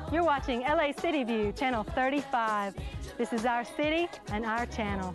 You're watching LA City View, Channel 35. This is our city and our channel.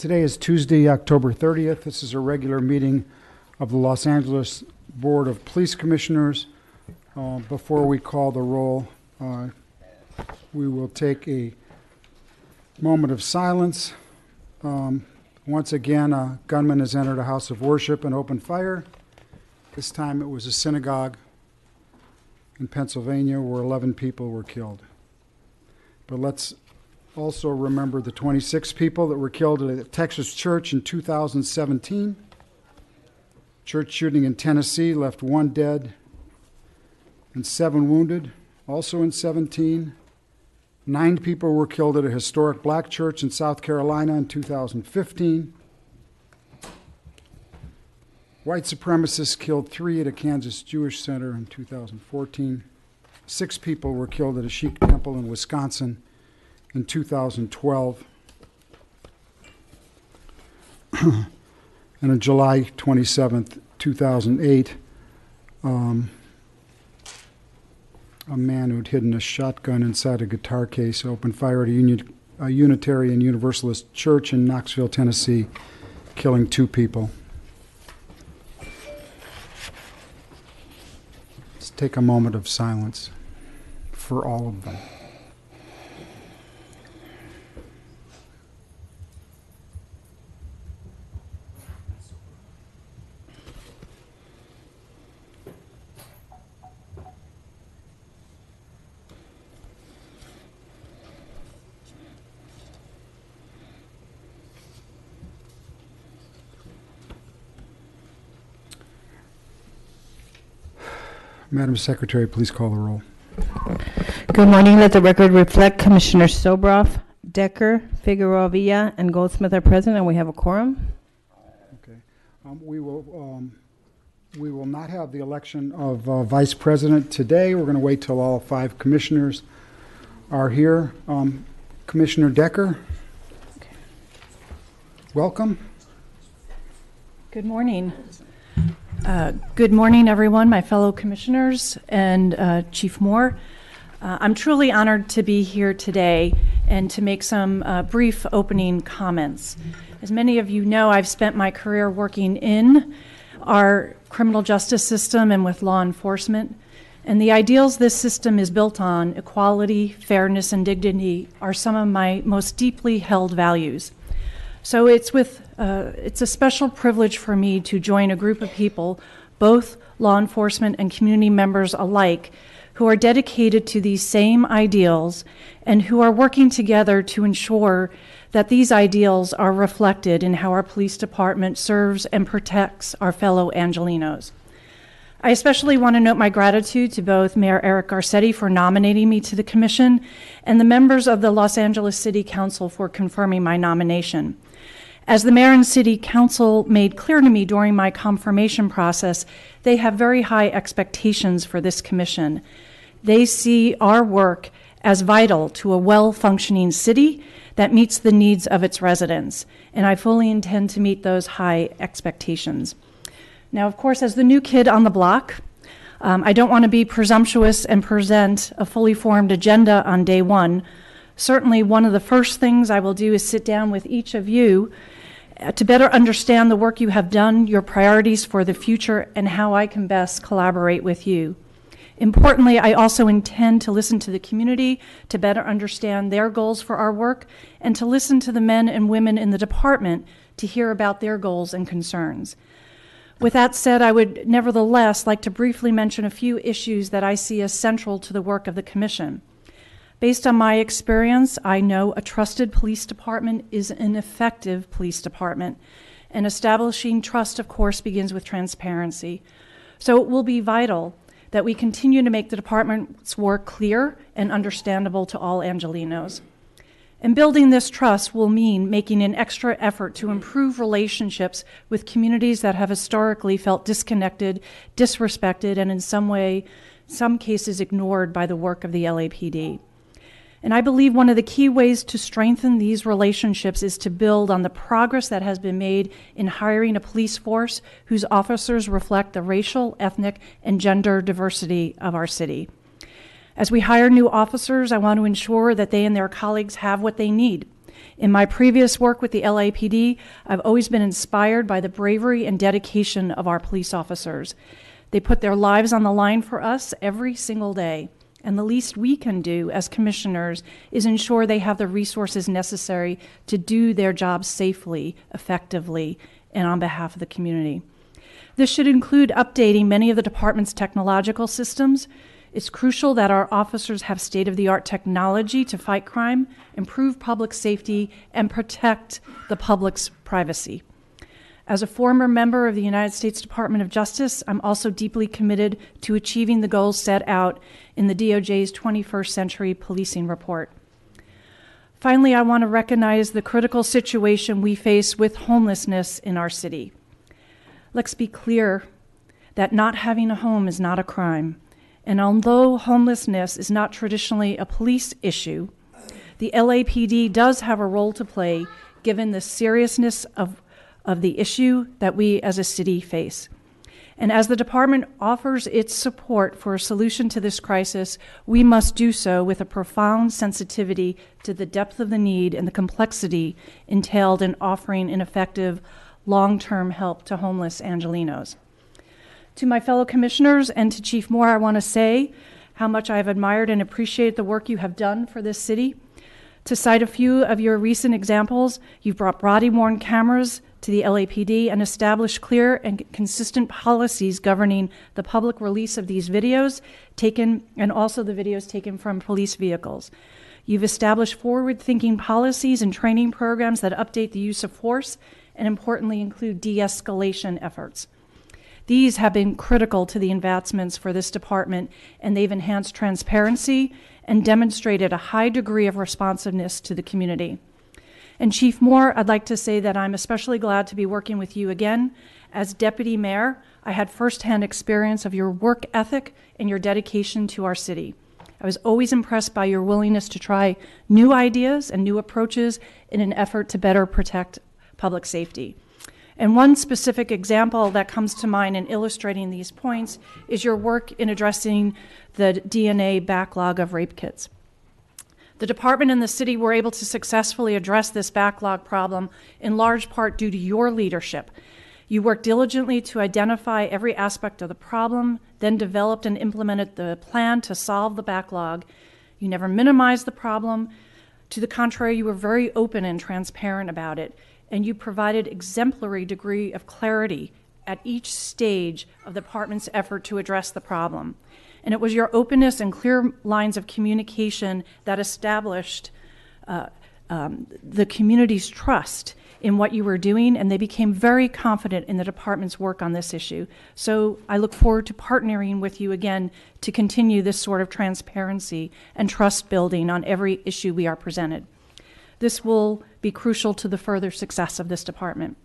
Today is Tuesday, October 30th. This is a regular meeting of the Los Angeles Board of Police Commissioners. Before we call the roll, we will take a moment of silence. Once again, a gunman has entered a house of worship and opened fire. This time it was a synagogue in Pennsylvania where 11 people were killed. But let's also remember the 26 people that were killed at a Texas church in 2017. Church shooting in Tennessee left 1 dead and 7 wounded, also in 17. 9 people were killed at a historic black church in South Carolina in 2015. White supremacists killed 3 at a Kansas Jewish center in 2014. 6 people were killed at a Sikh temple in Wisconsin in 2012. And on July 27th, 2008, a man who'd hidden a shotgun inside a guitar case opened fire at a Unitarian Universalist church in Knoxville, Tennessee, killing 2 people. Let's take a moment of silence for all of them. Madam Secretary, please call the roll. Good morning. Let the record reflect Commissioner Sobroff, Decker, Figueroa Villa, and Goldsmith are present, and we have a quorum. Okay. We will not have the election of Vice President today. We're going to wait till all 5 commissioners are here. Commissioner Decker, Okay. Welcome. Good morning. Good morning, everyone, my fellow commissioners and Chief Moore. I'm truly honored to be here today and to make some brief opening comments. As many of you know, I've spent my career working in our criminal justice system and with law enforcement. And the ideals this system is built on, equality, fairness, and dignity, are some of my most deeply held values. So it's a special privilege for me to join a group of people, both law enforcement and community members alike, who are dedicated to these same ideals and who are working together to ensure that these ideals are reflected in how our police department serves and protects our fellow Angelenos. I especially want to note my gratitude to both Mayor Eric Garcetti for nominating me to the commission and the members of the Los Angeles City Council for confirming my nomination. As the mayor and city council made clear to me during my confirmation process, they have very high expectations for this commission. They see our work as vital to a well-functioning city that meets the needs of its residents, and I fully intend to meet those high expectations. Now, of course, as the new kid on the block, I don't want to be presumptuous and present a fully formed agenda on day one. Certainly, one of the first things I will do is sit down with each of you to better understand the work you have done, your priorities for the future, and how I can best collaborate with you. Importantly, I also intend to listen to the community to better understand their goals for our work and to listen to the men and women in the department to hear about their goals and concerns. With that said, I would nevertheless like to briefly mention a few issues that I see as central to the work of the Commission. Based on my experience, I know a trusted police department is an effective police department, and establishing trust, of course, begins with transparency. So it will be vital that we continue to make the department's work clear and understandable to all Angelenos. And building this trust will mean making an extra effort to improve relationships with communities that have historically felt disconnected, disrespected, and in some cases ignored by the work of the LAPD. And I believe one of the key ways to strengthen these relationships is to build on the progress that has been made in hiring a police force whose officers reflect the racial, ethnic, and gender diversity of our city. As we hire new officers, I want to ensure that they and their colleagues have what they need. In my previous work with the LAPD, I've always been inspired by the bravery and dedication of our police officers. They put their lives on the line for us every single day, and the least we can do as commissioners is ensure they have the resources necessary to do their jobs safely, effectively, and on behalf of the community. This should include updating many of the department's technological systems. It's crucial that our officers have state-of-the-art technology to fight crime, improve public safety, and protect the public's privacy. As a former member of the United States Department of Justice, I'm also deeply committed to achieving the goals set out in the DOJ's 21st Century Policing Report. Finally, I want to recognize the critical situation we face with homelessness in our city. Let's be clear that not having a home is not a crime. And although homelessness is not traditionally a police issue, the LAPD does have a role to play given the seriousness of the issue that we as a city face. And as the department offers its support for a solution to this crisis, we must do so with a profound sensitivity to the depth of the need and the complexity entailed in offering an effective long-term help to homeless Angelenos. To my fellow commissioners and to Chief Moore, I want to say how much I have admired and appreciated the work you have done for this city. To cite a few of your recent examples, you've brought body-worn cameras to the LAPD and established clear and consistent policies governing the public release of these videos taken, and also the videos taken from police vehicles. You've established forward-thinking policies and training programs that update the use of force and importantly include de-escalation efforts. These have been critical to the advancements for this department, and they've enhanced transparency and demonstrated a high degree of responsiveness to the community. And Chief Moore, I'd like to say that I'm especially glad to be working with you again. As Deputy Mayor, I had firsthand experience of your work ethic and your dedication to our city. I was always impressed by your willingness to try new ideas and new approaches in an effort to better protect public safety. And one specific example that comes to mind in illustrating these points is your work in addressing the DNA backlog of rape kits. The department and the city were able to successfully address this backlog problem in large part due to your leadership. You worked diligently to identify every aspect of the problem, then developed and implemented the plan to solve the backlog. You never minimized the problem. To the contrary, you were very open and transparent about it, and you provided exemplary degree of clarity at each stage of the department's effort to address the problem. And it was your openness and clear lines of communication that established the community's trust in what you were doing, and they became very confident in the department's work on this issue. So I look forward to partnering with you again to continue this sort of transparency and trust building on every issue we are presented. This will be crucial to the further success of this department.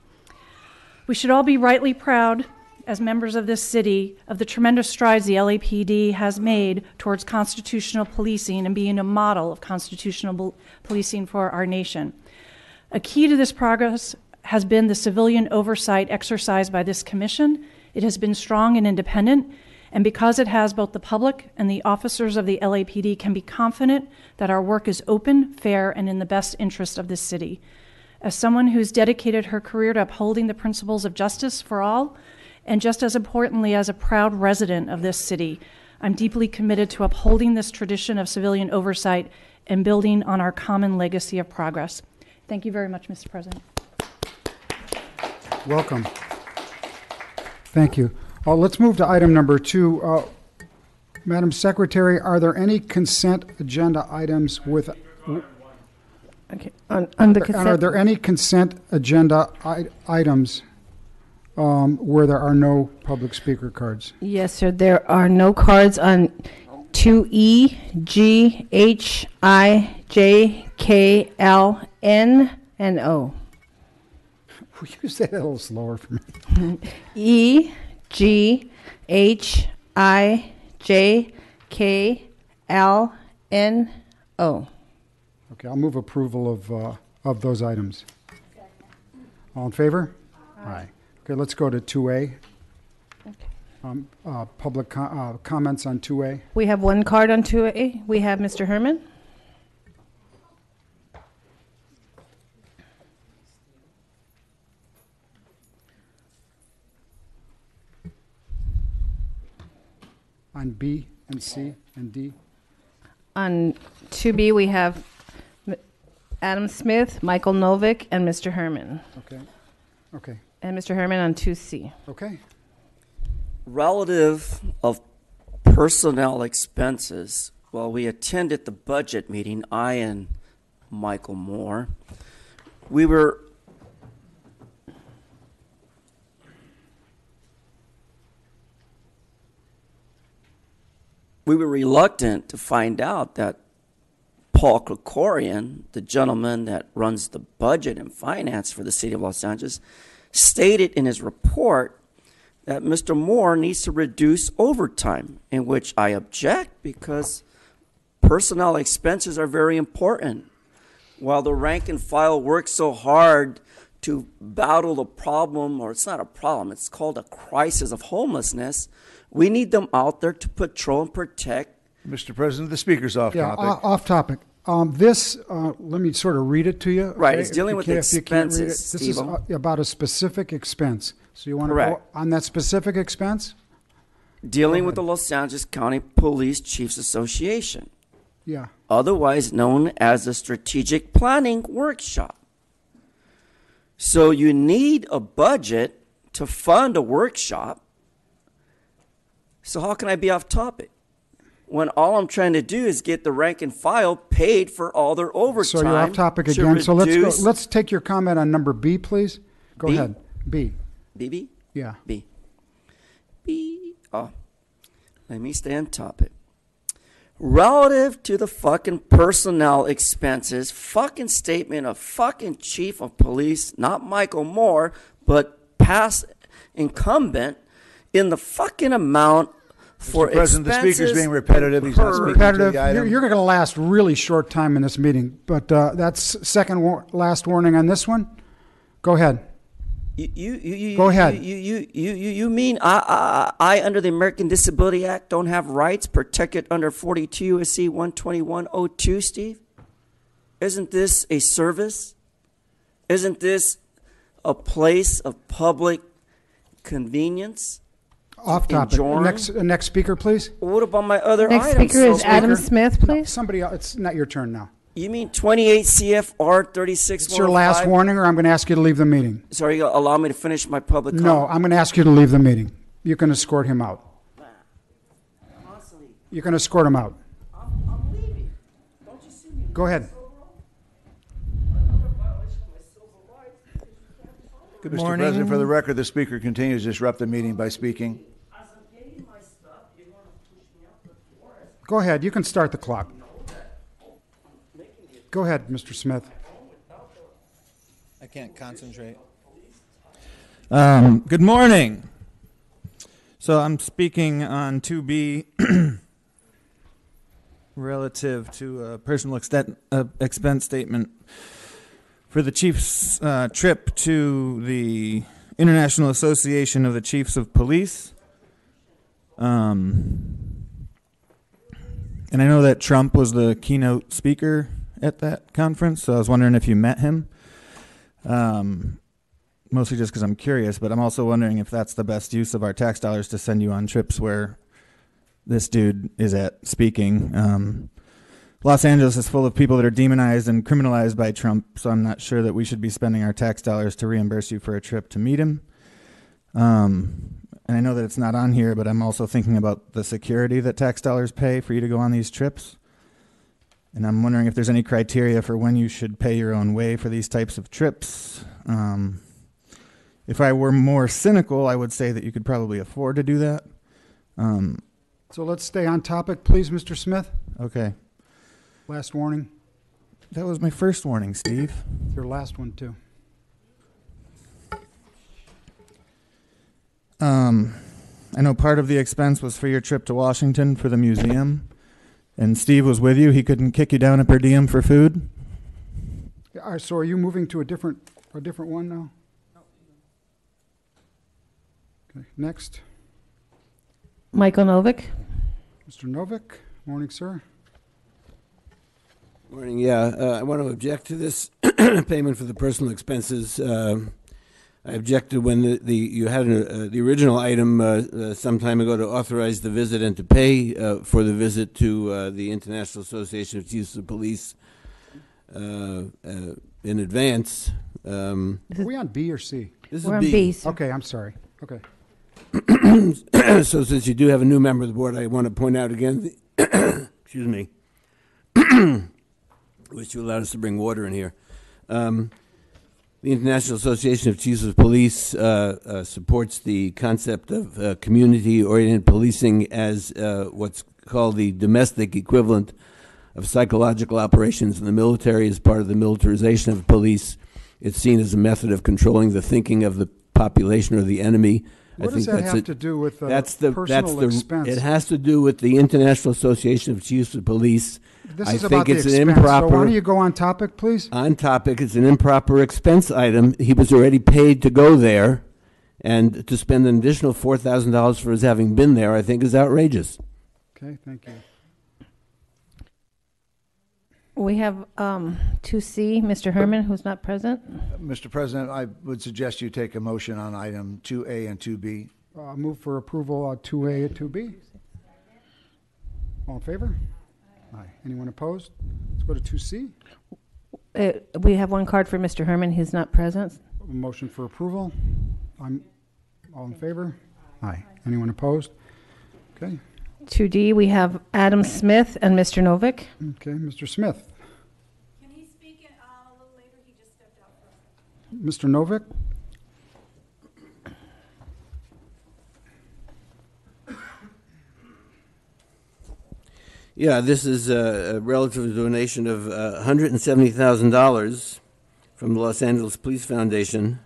We should all be rightly proud as members of this city of the tremendous strides the LAPD has made towards constitutional policing and being a model of constitutional policing for our nation. A key to this progress has been the civilian oversight exercised by this commission. It has been strong and independent, and because it has, both the public and the officers of the LAPD can be confident that our work is open, fair, and in the best interest of this city. As someone who's dedicated her career to upholding the principles of justice for all, and just as importantly, as a proud resident of this city, I'm deeply committed to upholding this tradition of civilian oversight and building on our common legacy of progress. Thank you very much, Mr. President. Welcome. Thank you. Let's move to item number 2. Madam Secretary, are there any consent agenda items with... Okay. On the consent... Are there any consent agenda items where there are no public speaker cards? Yes, sir. There are no cards on 2E, G, H, I, J, K, L, N, and O. Will you say that a little slower for me? E, G, H, I, J, K, L, N, O. Okay, I'll move approval of those items. All in favor? Aye. Okay, let's go to 2A. Okay. Public comments on 2A. We have one card on 2A. We have Mr. Herman. on B and C and D? On 2B, we have Adam Smith, Michael Novick, and Mr. Herman. Okay. Okay. And Mr. Herman on 2C. Okay. Relative of personnel expenses, while we attended the budget meeting, I and Michael Moore, we were reluctant to find out that Paul Krikorian, the gentleman that runs the budget and finance for the city of Los Angeles, stated in his report that Mr. Moore needs to reduce overtime, in which I object because personnel expenses are very important. While the rank and file works so hard to battle the problem, or it's not a problem, it's called a crisis of homelessness, we need them out there to patrol and protect. Mr. President, the speaker's off Yeah, topic. off topic. Let me sort of read it to you. Right, okay? it's dealing If with you can't- if you can't read it. expenses, This is Steve-o. about a specific expense. So you want to Correct. go on that specific expense? Dealing with the Los Angeles County Police Chiefs Association, Yeah. otherwise known as the Strategic Planning Workshop. So you need a budget to fund a workshop. So how can I be off topic when all I'm trying to do is get the rank and file paid for all their overtime? So you're off topic to again. So reduce- let's take your comment on number B, please. Go B? ahead. B. BB? Yeah. B. B. Oh, let me stay on topic. Relative to the fucking personnel expenses, fucking statement of fucking chief of police, not Michael Moore, but past incumbent, in the fucking amount for Mr. President, the speaker's expenses being repetitive. He's not per- speaking to Repetitive. the item. You're going to last really short time in this meeting, but that's last warning on this one. Go ahead. Go ahead. You mean I under the American Disability Act don't have rights protected under 42 U.S.C. 121.02, Steve? Isn't this a service? Isn't this a place of public convenience? Off topic. Enjoying? Next speaker, please. What about my other Next items? speaker is So- Adam Smith, please. Somebody else. It's not your turn now. You mean 28 CFR 36? It's your last warning, or I'm going to ask you to leave the meeting. Sorry, you allow me to finish my public No, comment? I'm going to ask you to leave the meeting. You can escort him out. You can escort him out. I'm leaving. Don't you see me? Go ahead. Mr. President, for the record, the speaker continues to disrupt the meeting by speaking. Go ahead. You can start the clock. Go ahead, Mr. Smith. I can't concentrate. Good morning. So I'm speaking on 2B relative to a personal expense statement for the chief's trip to the International Association of the Chiefs of Police. And I know that Trump was the keynote speaker at that conference, so I was wondering if you met him. Mostly just because I'm curious, but I'm also wondering if that's the best use of our tax dollars to send you on trips where this dude is at speaking. Los Angeles is full of people that are demonized and criminalized by Trump, so I'm not sure that we should be spending our tax dollars to reimburse you for a trip to meet him. And I know that it's not on here, but I'm also thinking about the security that tax dollars pay for you to go on these trips. And I'm wondering if there's any criteria for when you should pay your own way for these types of trips. If I were more cynical, I would say that you could probably afford to do that. So let's stay on topic, please, Mr. Smith. Okay. Last warning. That was my first warning, Steve. Your last one, too. I know part of the expense was for your trip to Washington for the museum, and Steve was with you. He couldn't kick you down a per diem for food. So are you moving to a different one now? Okay, next. Michael Novick. Mr. Novick. Morning, sir. Morning. Yeah, I want to object to this payment for the personal expenses. I objected when you had the original item some time ago to authorize the visit and to pay for the visit to the International Association of Chiefs of Police in advance. Are we on B or C? This We're is on B, sir. Okay, I'm sorry. Okay. So since you do have a new member of the board, I want to point out again, excuse me, wish you allowed us to bring water in here. The International Association of Chiefs of Police supports the concept of community-oriented policing as what's called the domestic equivalent of psychological operations in the military. As part of the militarization of police, it's seen as a method of controlling the thinking of the population or the enemy. What does that have to do with personal expense? It has to do with the International Association of Chiefs of Police. This is about the expense, so why don't you go on topic, please? On topic, it's an improper expense item. He was already paid to go there, and to spend an additional $4,000 for his having been there, I think is outrageous. Okay, thank you. We have 2C, Mr. Herman, who's not present. Mr. President, I would suggest you take a motion on item 2A and 2B. Move for approval 2A and 2B. All in favor? Aye. Anyone opposed? Let's go to 2C. We have one card for Mr. Herman, who's not present. A motion for approval. I'm all in favor? Aye. Anyone opposed? Okay. 2D, we have Adam Smith and Mr. Novick. Okay, Mr. Smith. Can he speak a little later? He just stepped out for a second. Mr. Novick? Yeah, this is a relative donation of $170,000 from the Los Angeles Police Foundation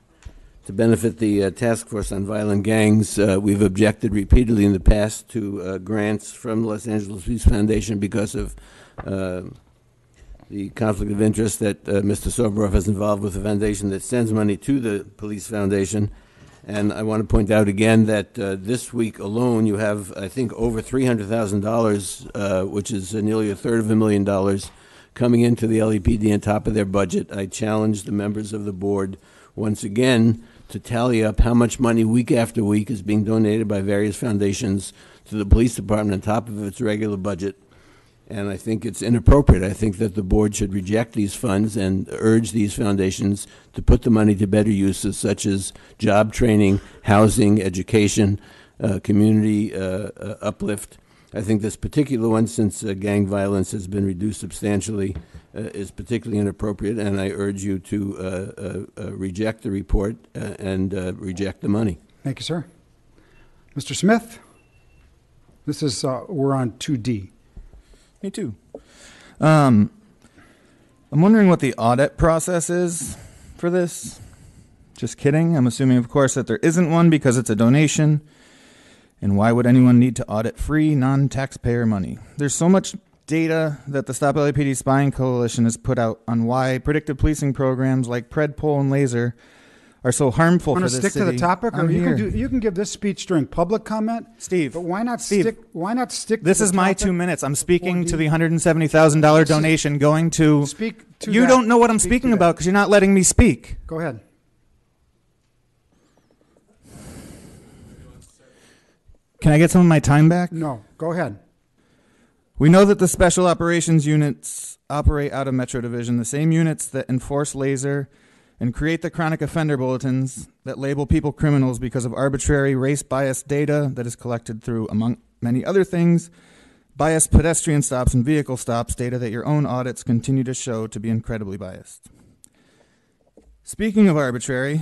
to benefit the Task Force on Violent Gangs. We've objected repeatedly in the past to grants from the Los Angeles Police Foundation because of the conflict of interest that Mr. Soboroff is involved with the foundation that sends money to the Police Foundation. And I want to point out again that this week alone you have, I think, over $300,000, which is nearly $250,000 coming into the LAPD on top of their budget. I challenge the members of the board once again to tally up how much money week after week is being donated by various foundations to the police department on top of its regular budget. And I think it's inappropriate. I think that the board should reject these funds and urge these foundations to put the money to better uses, such as job training, housing, education, community uplift. I think this particular one, since gang violence has been reduced substantially, is particularly inappropriate, and I urge you to reject the report and reject the money. Thank you, sir. Mr. Smith? This is, we're on 2D. Me too. I'm wondering what the audit process is for this. Just kidding. I'm assuming, of course, that there isn't one because it's a donation. And why would anyone need to audit free, non-taxpayer money? There's so much data that the Stop LAPD Spying Coalition has put out on why predictive policing programs like PredPol and Laser are so harmful for this city. Want to stick to the topic, or you can give this speech during public comment, Steve. But why not stick? This is my 2 minutes. I'm speaking to the $170,000 donation going to. Speak to. You don't know what I'm speaking about because you're not letting me speak. Go ahead. Can I get some of my time back? No. Go ahead. We know that the special operations units operate out of Metro Division, the same units that enforce Laser and create the chronic offender bulletins that label people criminals because of arbitrary race-biased data that is collected through, among many other things, biased pedestrian stops and vehicle stops, data that your own audits continue to show to be incredibly biased. Speaking of arbitrary,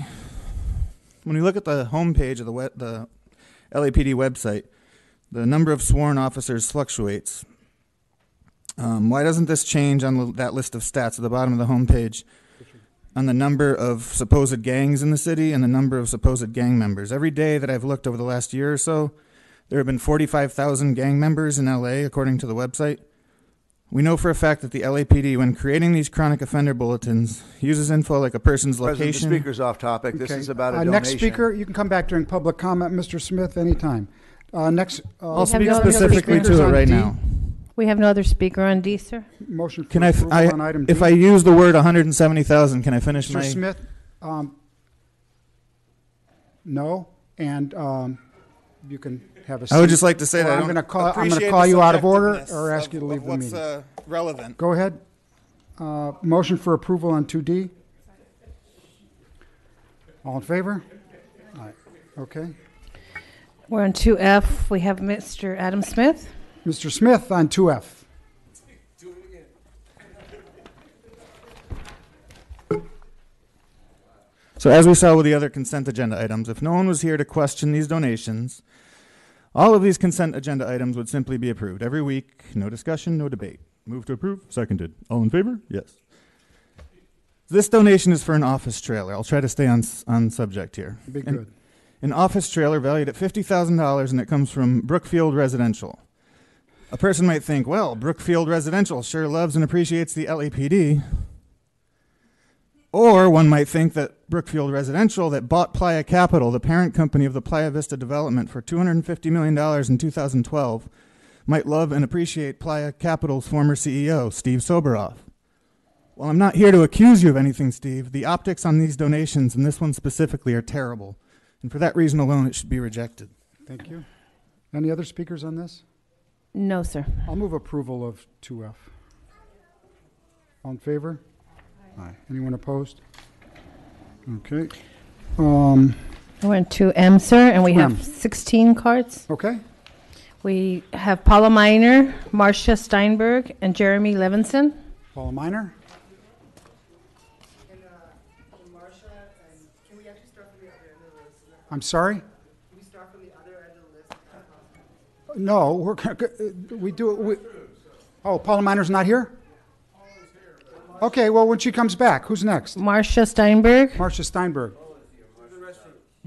when you look at the homepage of the LAPD website, the number of sworn officers fluctuates. Why doesn't this change on that list of stats at the bottom of the homepage on the number of supposed gangs in the city and the number of supposed gang members? Every day that I've looked over the last year or so, there have been 45,000 gang members in LA, according to the website. We know for a fact that the LAPD, when creating these chronic offender bulletins, uses info like a person's location. President, the speaker's off topic. This is about a donation. Next speaker, you can come back during public comment, Mr. Smith, anytime. Next, I'll speak specifically to it right now. We have no other speaker on D, sir. Motion for approval on item D. If I use the word 170,000, can I finish Mr. my... Smith, No, and you can have a seat. I would just like to say Or that I I'm don't going to appreciate call the you out of order subjectiveness or ask you to of leave the what's, meeting. relevant. Go ahead. Motion for approval on 2D. All in favor? Aye. Okay. We're on 2F. We have Mr. Adam Smith. Mr. Smith on 2F. So as we saw with the other consent agenda items, if no one was here to question these donations, all of these consent agenda items would simply be approved. Every week, no discussion, no debate. Move to approve, seconded. All in favor? Yes. This donation is for an office trailer. I'll try to stay on subject here. Be good. An office trailer valued at $50,000, and it comes from Brookfield Residential. A person might think, well, Brookfield Residential sure loves and appreciates the LAPD. Or one might think that Brookfield Residential, that bought Playa Capital, the parent company of the Playa Vista development, for $250 million in 2012, might love and appreciate Playa Capital's former CEO, Steve Soboroff. Well, I'm not here to accuse you of anything, Steve. The optics on these donations, and this one specifically, are terrible. And for that reason alone, it should be rejected. Thank you. Any other speakers on this? No, sir. I'll move approval of 2F. All in favor? Aye. Anyone opposed? Okay. We're on 2M, sir, and we have 16 cards. Okay. We have Paula Miner, Marcia Steinberg, and Jeremy Levinson. Paula Miner. I'm sorry? Can we start from the other end of the list? No, we do it. Oh, Paula Miner's not here? Okay, well, when she comes back, who's next? Marcia Steinberg, Marcia Steinberg.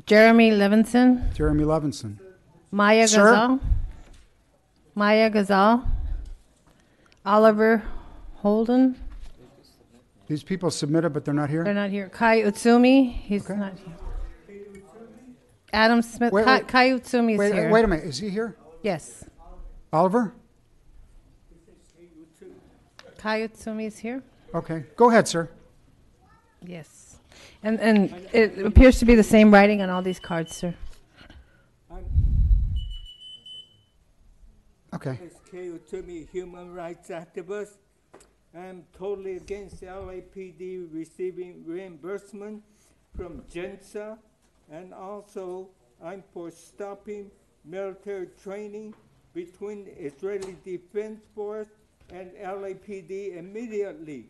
Jeremy Levinson, Jeremy Levinson. Maya Sir? Gazal, Maya Gazal, Oliver Holden. These people submitted, but they're not here? They're not here. Kai Utsumi, he's Okay. not here. Adam Smith, Wait, Kai, wait. Kai Utsumi is here. Wait a minute, is he here? Yes. Oliver? Kai Utsumi is here. Okay, go ahead, sir. Yes. And it appears to be the same writing on all these cards, sir. Okay. Kay Utsumi, human rights activist. I'm totally against the LAPD receiving reimbursement from GENSA, and also I'm for stopping military training between Israeli Defense Force and LAPD immediately.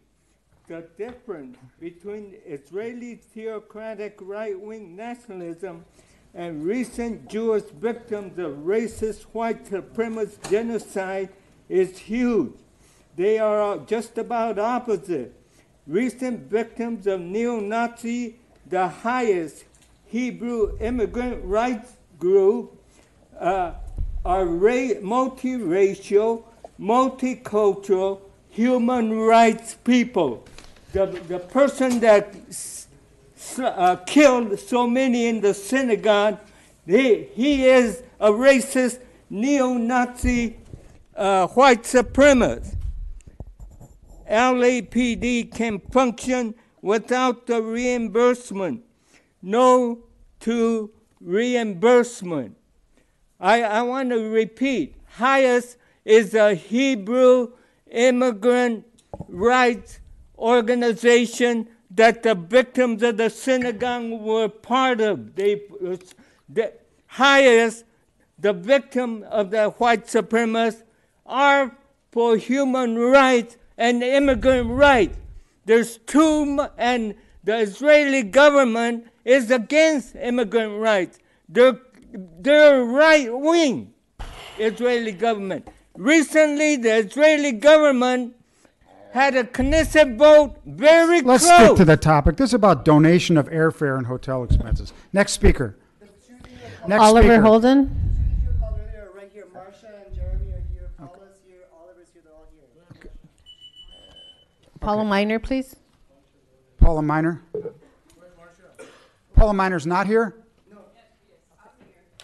The difference between Israeli theocratic right-wing nationalism and recent Jewish victims of racist white supremacist genocide is huge. They are just about opposite. Recent victims of neo-Nazi, the highest Hebrew immigrant rights group, are multiracial, multicultural, human rights people. The person that killed so many in the synagogue, he is a racist, neo-Nazi, white supremacist. LAPD can function without the reimbursement. No to reimbursement. I want to repeat, HIAS is a Hebrew immigrant rights organization that the victims of the synagogue were part of. HIAS, the victim of the white supremacists, are for human rights and immigrant rights. There's and the Israeli government is against immigrant rights. They're right-wing Israeli government. Recently, the Israeli government had a Knesset vote very close. Let's stick to the topic. This is about donation of airfare and hotel expenses. Next speaker. Next Oliver speaker. Holden. Right here, Marcia and Jeremy are here. Paula's here. Oliver's here. They're all here. Paula Miner, please. Paula Miner. Paula Miner's not here? No.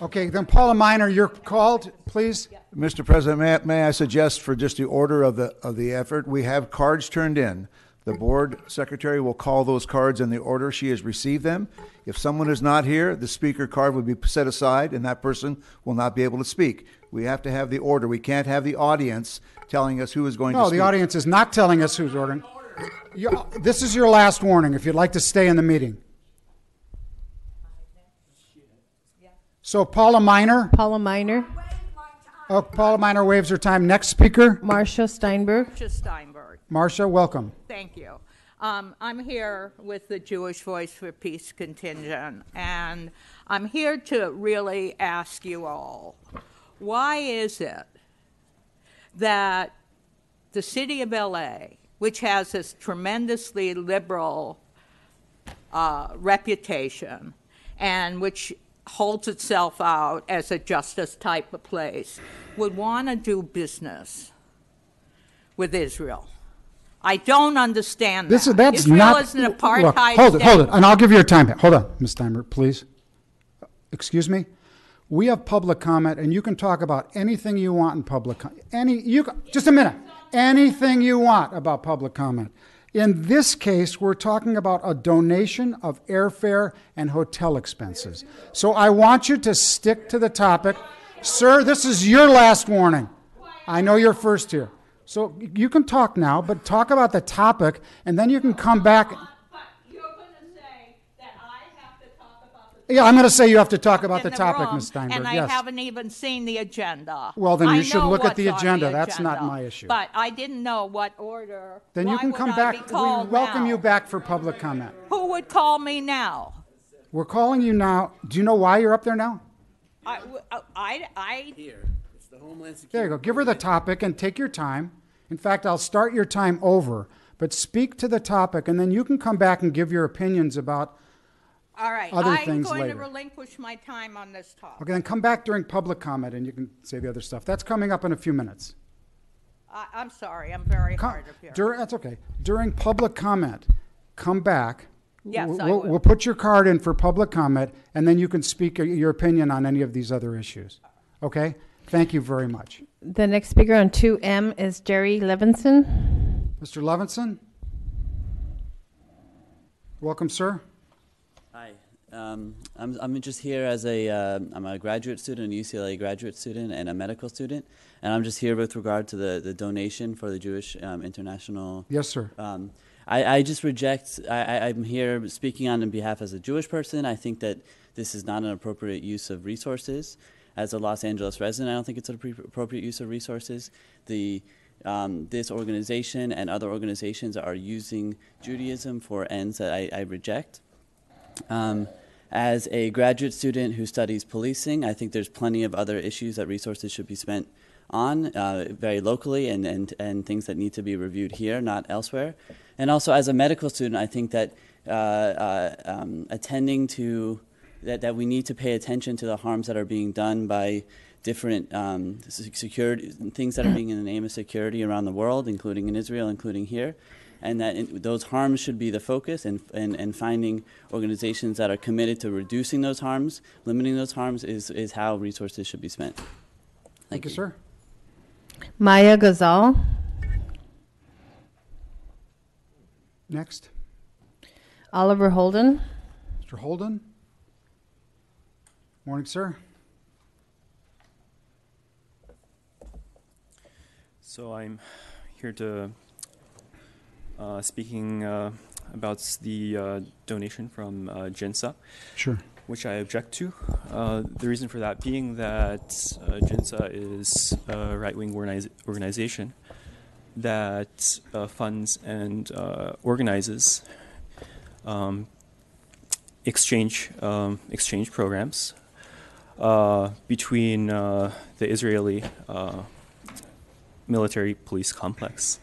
Okay, then Paula Miner, you're called, please. Mr. President, may I suggest for just the order of the effort, we have cards turned in. The board secretary will call those cards in the order she has received them. If someone is not here, the speaker card will be set aside and that person will not be able to speak. We have to have the order. We can't have the audience telling us who is going to No, speak. the audience is not telling us who's ordering. This is your last warning if you'd like to stay in the meeting. So Paula Minor. Paula Minor. Oh, Paula Minor waives her time. Next speaker, Marcia Steinberg. Marcia Steinberg. Marcia, welcome. Thank you. I'm here with the Jewish Voice for Peace contingent, and I'm here to really ask you all, why is it that the city of LA, which has this tremendously liberal reputation and which holds itself out as a justice type of place, would want to do business with Israel? I don't understand that. That's Israel not. is an apartheid Look, state. hold it, and I'll give you your time. Hold on, Ms. Steinberg, please. Excuse me. We have public comment, and you can talk about anything you want in public comment. Just a minute. Anything you want about public comment. In this case, we're talking about a donation of airfare and hotel expenses. So I want you to stick to the topic. Sir, this is your last warning. I know you're first here. So you can talk now, but talk about the topic, and then you can come back. But you're going to say that I have to talk about the Yeah, I'm going to say you have to talk about in the topic, room, Ms. Steinberg. and I Yes. haven't even seen the agenda. Well, then I you should know look at the what's on agenda. That's not my issue. But I didn't know what order. Then Why you can would come I back. be We called welcome now? you back for public comment. Who would call me now? We're calling you now. Do you know why you're up there now? Here, it's the Homeland Security. There you go. Give her the topic and take your time. In fact, I'll start your time over, but speak to the topic, and then you can come back and give your opinions about All right, other I'm things going later. to relinquish my time on this topic. Okay, then come back during public comment, and you can say the other stuff. That's coming up in a few minutes. I'm sorry, I'm very hard of hearing. That's okay. During public comment, come back. Yes, I We'll, will. we'll put your card in for public comment, and then you can speak your opinion on any of these other issues. Okay? Thank you very much. The next speaker on 2M is Jerry Levinson. Mr. Levinson? Welcome, sir. Hi. I'm just here as I'm a graduate student, a UCLA graduate student, and a medical student, and I'm just here with regard to the donation for the Jewish International. Yes, sir. I just reject. I'm here speaking on behalf as a Jewish person. I think that this is not an appropriate use of resources. As a Los Angeles resident, I don't think it's an appropriate use of resources. This organization and other organizations are using Judaism for ends that I reject. As a graduate student who studies policing, I think there's plenty of other issues that resources should be spent on very locally and things that need to be reviewed here, not elsewhere. And also as a medical student, I think that attending to that we need to pay attention to the harms that are being done by different security things that are being in the name of security around the world, including in Israel, including here, and that those harms should be the focus, and finding organizations that are committed to reducing those harms, limiting those harms, is how resources should be spent. Thank you, sir. Maya Ghazal. Next. Oliver Holden. Mr. Holden? Morning, sir. So I'm here to speaking about the donation from JINSA, Sure. which I object to. The reason for that being that JINSA is a right-wing organization that funds and organizes exchange programs between the Israeli military police complex,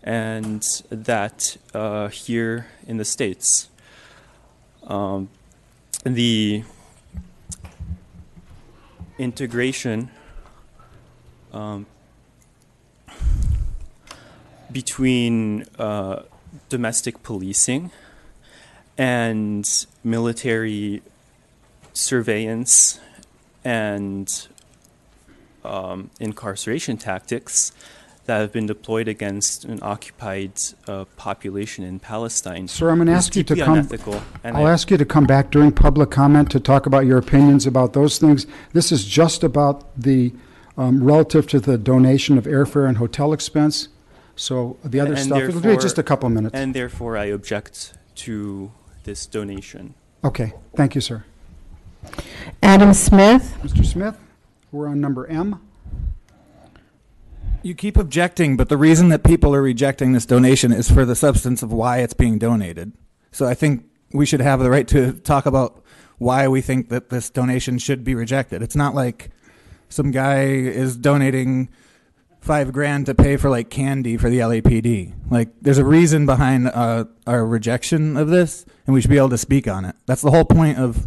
and that here in the States, the integration between domestic policing and military surveillance and incarceration tactics that have been deployed against an occupied population in Palestine. Sir, I'm going to is ask you to deeply come. unethical, and I'll ask you to come back during public comment to talk about your opinions about those things. This is just about the relative to the donation of airfare and hotel expense. So the other and stuff, it'll be just a couple minutes. And therefore, I object to this donation. Okay, thank you, sir. Adam Smith. Mr. Smith, we're on number M. You keep objecting, but the reason that people are rejecting this donation is for the substance of why it's being donated. So I think we should have the right to talk about why we think that this donation should be rejected. It's not like some guy is donating $5,000 to pay for like candy for the LAPD. Like, there's a reason behind our rejection of this, and we should be able to speak on it. That's the whole point of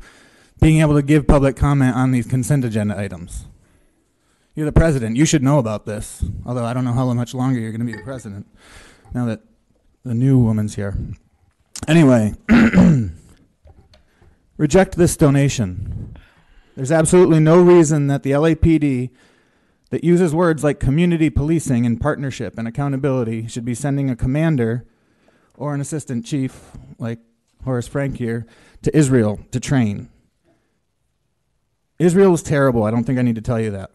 being able to give public comment on these consent agenda items. You're the president. You should know about this. Although I don't know how much longer you're going to be the president now that the new woman's here. Anyway, reject this donation. There's absolutely no reason that the LAPD that uses words like community policing and partnership and accountability should be sending a commander or an assistant chief, like Horace Frank here, to Israel to train. Israel is terrible. I don't think I need to tell you that.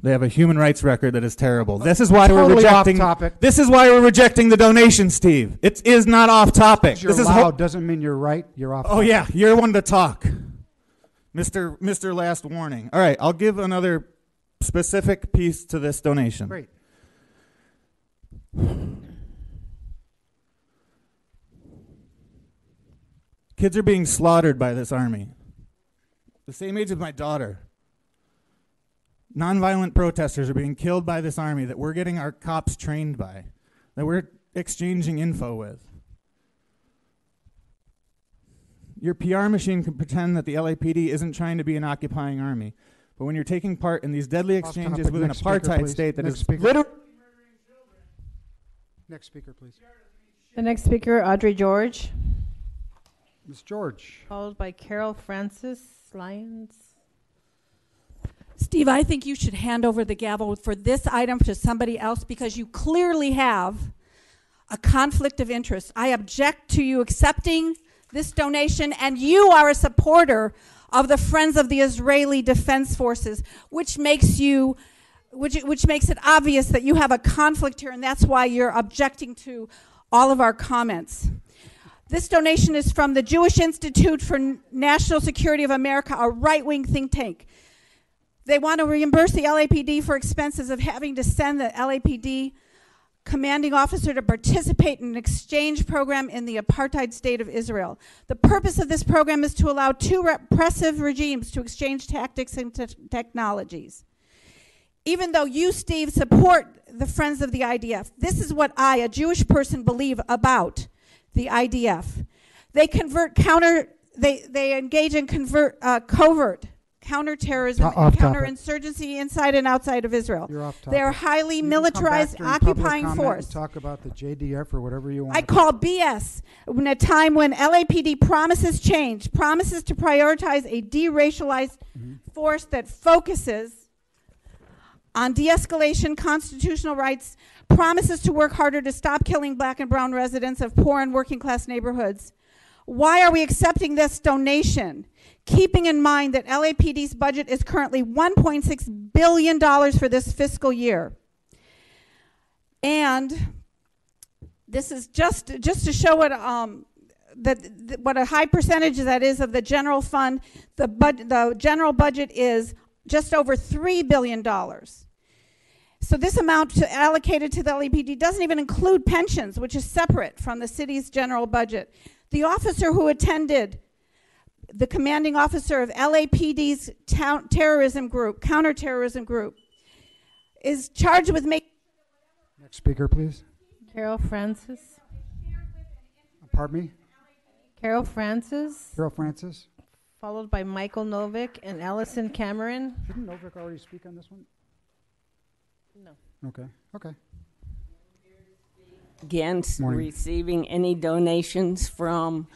They have a human rights record that is terrible. This is why we're rejecting. Off topic. This is why we're rejecting the donation, Steve. It is not off topic. You're this is loud doesn't mean you're right. You're off. Oh topic. yeah, you're one to talk, Mr. Last Warning. All right, I'll give another specific piece to this donation. Great. Kids are being slaughtered by this army. The same age as my daughter. Nonviolent protesters are being killed by this army that we're getting our cops trained by, that we're exchanging info with. Your PR machine can pretend that the LAPD isn't trying to be an occupying army, but when you're taking part in these deadly exchanges with an apartheid state that is literally... Next speaker, please. The next speaker, Audrey George. Ms. George. Followed by Carol Francis Lyons. Steve, I think you should hand over the gavel for this item to somebody else because you clearly have a conflict of interest. I object to you accepting this donation, and you are a supporter of the Friends of the Israeli Defense Forces, which makes you, which makes it obvious that you have a conflict here, and that's why you're objecting to all of our comments. This donation is from the Jewish Institute for National Security of America, a right-wing think tank. They want to reimburse the LAPD for expenses of having to send the LAPD commanding officer to participate in an exchange program in the apartheid state of Israel. The purpose of this program is to allow two repressive regimes to exchange tactics and technologies. Even though you, Steve, support the Friends of the IDF, this is what I, a Jewish person, believe about the IDF. They they engage in covert counterterrorism and counterinsurgency inside and outside of Israel. You're off topic. They are highly militarized, occupying force. Talk about the JDF or whatever you want. I call BS in a time when LAPD promises change, promises to prioritize a de-racialized force that focuses on de-escalation, constitutional rights, promises to work harder to stop killing black and brown residents of poor and working class neighborhoods. Why are we accepting this donation? Keeping in mind that LAPD's budget is currently $1.6 billion for this fiscal year. And this is just to show what what a high percentage that is of the general fund. The general budget is just over $3 billion. So this amount allocated to the LAPD doesn't even include pensions, which is separate from the city's general budget. The officer who attended, the commanding officer of LAPD's counterterrorism group, is charged with making... Next speaker, please. Carol Francis. Pardon me? Carol Francis. Carol Francis. Followed by Michael Novick and Allison Cameron. Didn't Novick already speak on this one? No. Okay. Against Morning. receiving any donations from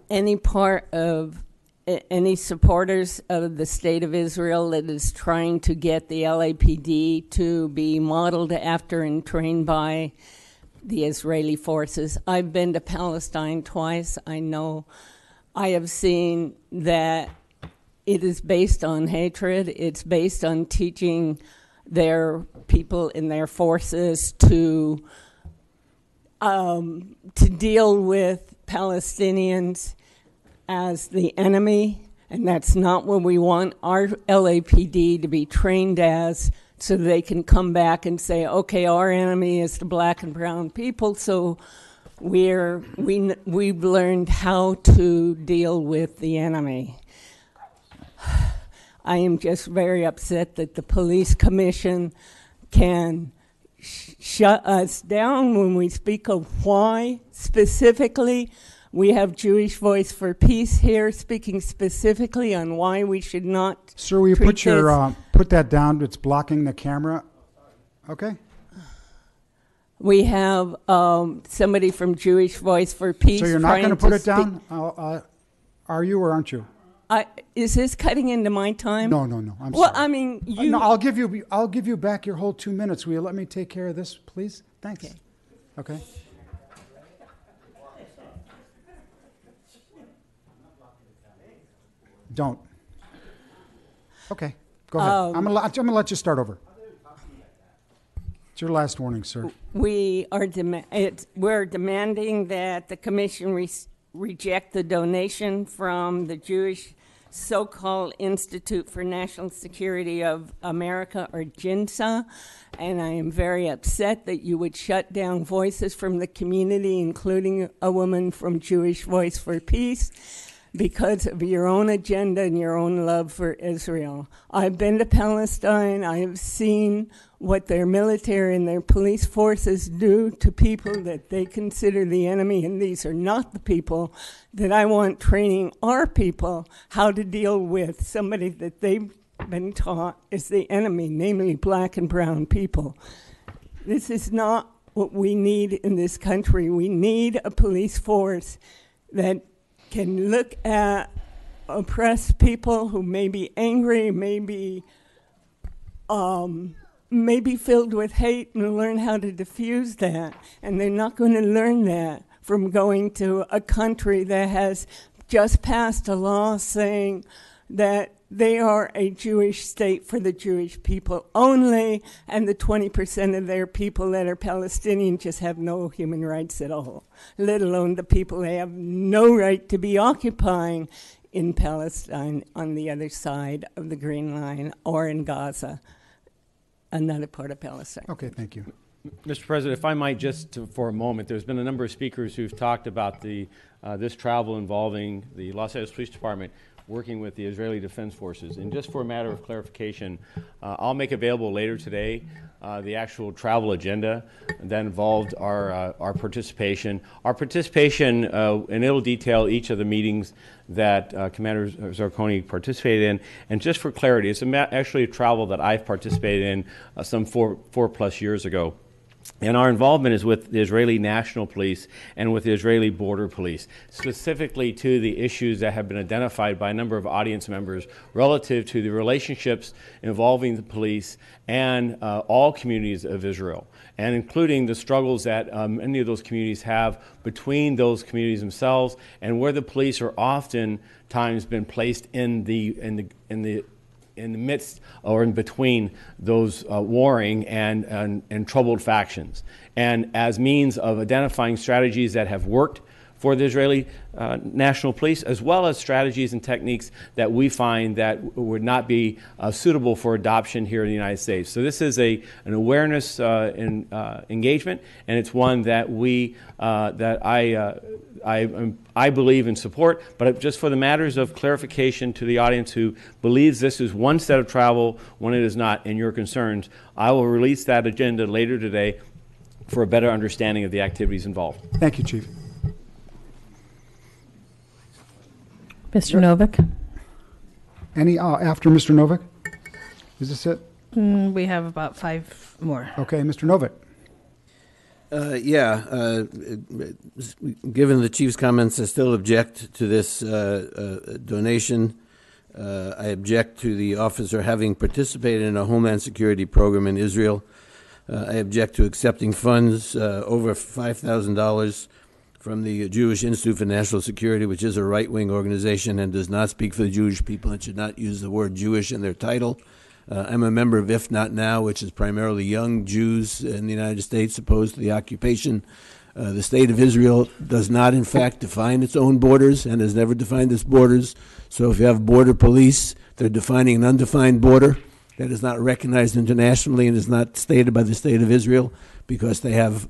any part of any supporters of the state of Israel that is trying to get the LAPD to be modeled after and trained by the Israeli forces. I've been to Palestine twice. I know I have seen that it is based on hatred. It's based on teaching their people in their forces to deal with Palestinians as the enemy, and that's not what we want our LAPD to be trained as, so they can come back and say, okay, our enemy is the black and brown people, so we've learned how to deal with the enemy. I am just very upset that the police commission can shut us down when we speak of why specifically. We have Jewish Voice for Peace here speaking specifically on why we should not. Sir, will you put your put that down? It's blocking the camera. Okay. We have somebody from Jewish Voice for Peace. So you're not going to put it down? Are you or aren't you? Is this cutting into my time? No. I'm sorry. Well, I mean, you. No, I'll give you back your whole 2 minutes. Will you let me take care of this, please? Thanks. Okay. Don't. Okay, go ahead. I'm gonna let you start over. It's your last warning, sir. We're demanding that the commission reject the donation from the Jewish so-called Institute for National Security of America, or JINSA, and I am very upset that you would shut down voices from the community, including a woman from Jewish Voice for Peace, because of your own agenda and your own love for Israel. I've been to Palestine. I have seen what their military and their police forces do to people that they consider the enemy, and these are not the people that I want training our people how to deal with somebody that they've been taught is the enemy, namely black and brown people. This is not what we need in this country. We need a police force that can look at oppressed people who may be angry, may be filled with hate, and learn how to diffuse that. And they're not going to learn that from going to a country that has just passed a law saying that they are a Jewish state for the Jewish people only, and the 20% of their people that are Palestinian just have no human rights at all, let alone the people they have no right to be occupying in Palestine on the other side of the Green Line, or in Gaza, another part of Palestine. Okay, thank you. Mr. President, if I might just for a moment, there's been a number of speakers who've talked about this travel involving the Los Angeles Police Department working with the Israeli Defense Forces. And just for a matter of clarification, I'll make available later today the actual travel agenda that involved our participation. Our participation, and it'll detail each of the meetings that Commander Zarcone participated in. And just for clarity, it's actually a travel that I've participated in some four plus years ago. And our involvement is with the Israeli National Police and with the Israeli Border Police, specifically to the issues that have been identified by a number of audience members relative to the relationships involving the police and all communities of Israel, and including the struggles that many of those communities have between those communities themselves, and where the police are oftentimes been placed in the midst or in between those warring and troubled factions, and as means of identifying strategies that have worked for the Israeli National Police, as well as strategies and techniques that we find that would not be suitable for adoption here in the United States. So this is an awareness engagement, and it's one that I believe and support. But just for the matters of clarification to the audience who believes this is one set of travel when it is not, and your concerns, I will release that agenda later today for a better understanding of the activities involved. Thank you, Chief. Mr. Novick? Any after Mr. Novick? Is this it? We have about 5 more. Okay, Mr. Novick. Given the chief's comments, I still object to this donation. I object to the officer having participated in a Homeland Security program in Israel. I object to accepting funds over $5,000 from the Jewish Institute for National Security, which is a right-wing organization and does not speak for the Jewish people and should not use the word Jewish in their title. I'm a member of If Not Now, which is primarily young Jews in the United States opposed to the occupation. The state of Israel does not, in fact, define its own borders and has never defined its borders. So if you have border police, they're defining an undefined border that is not recognized internationally and is not stated by the state of Israel because they have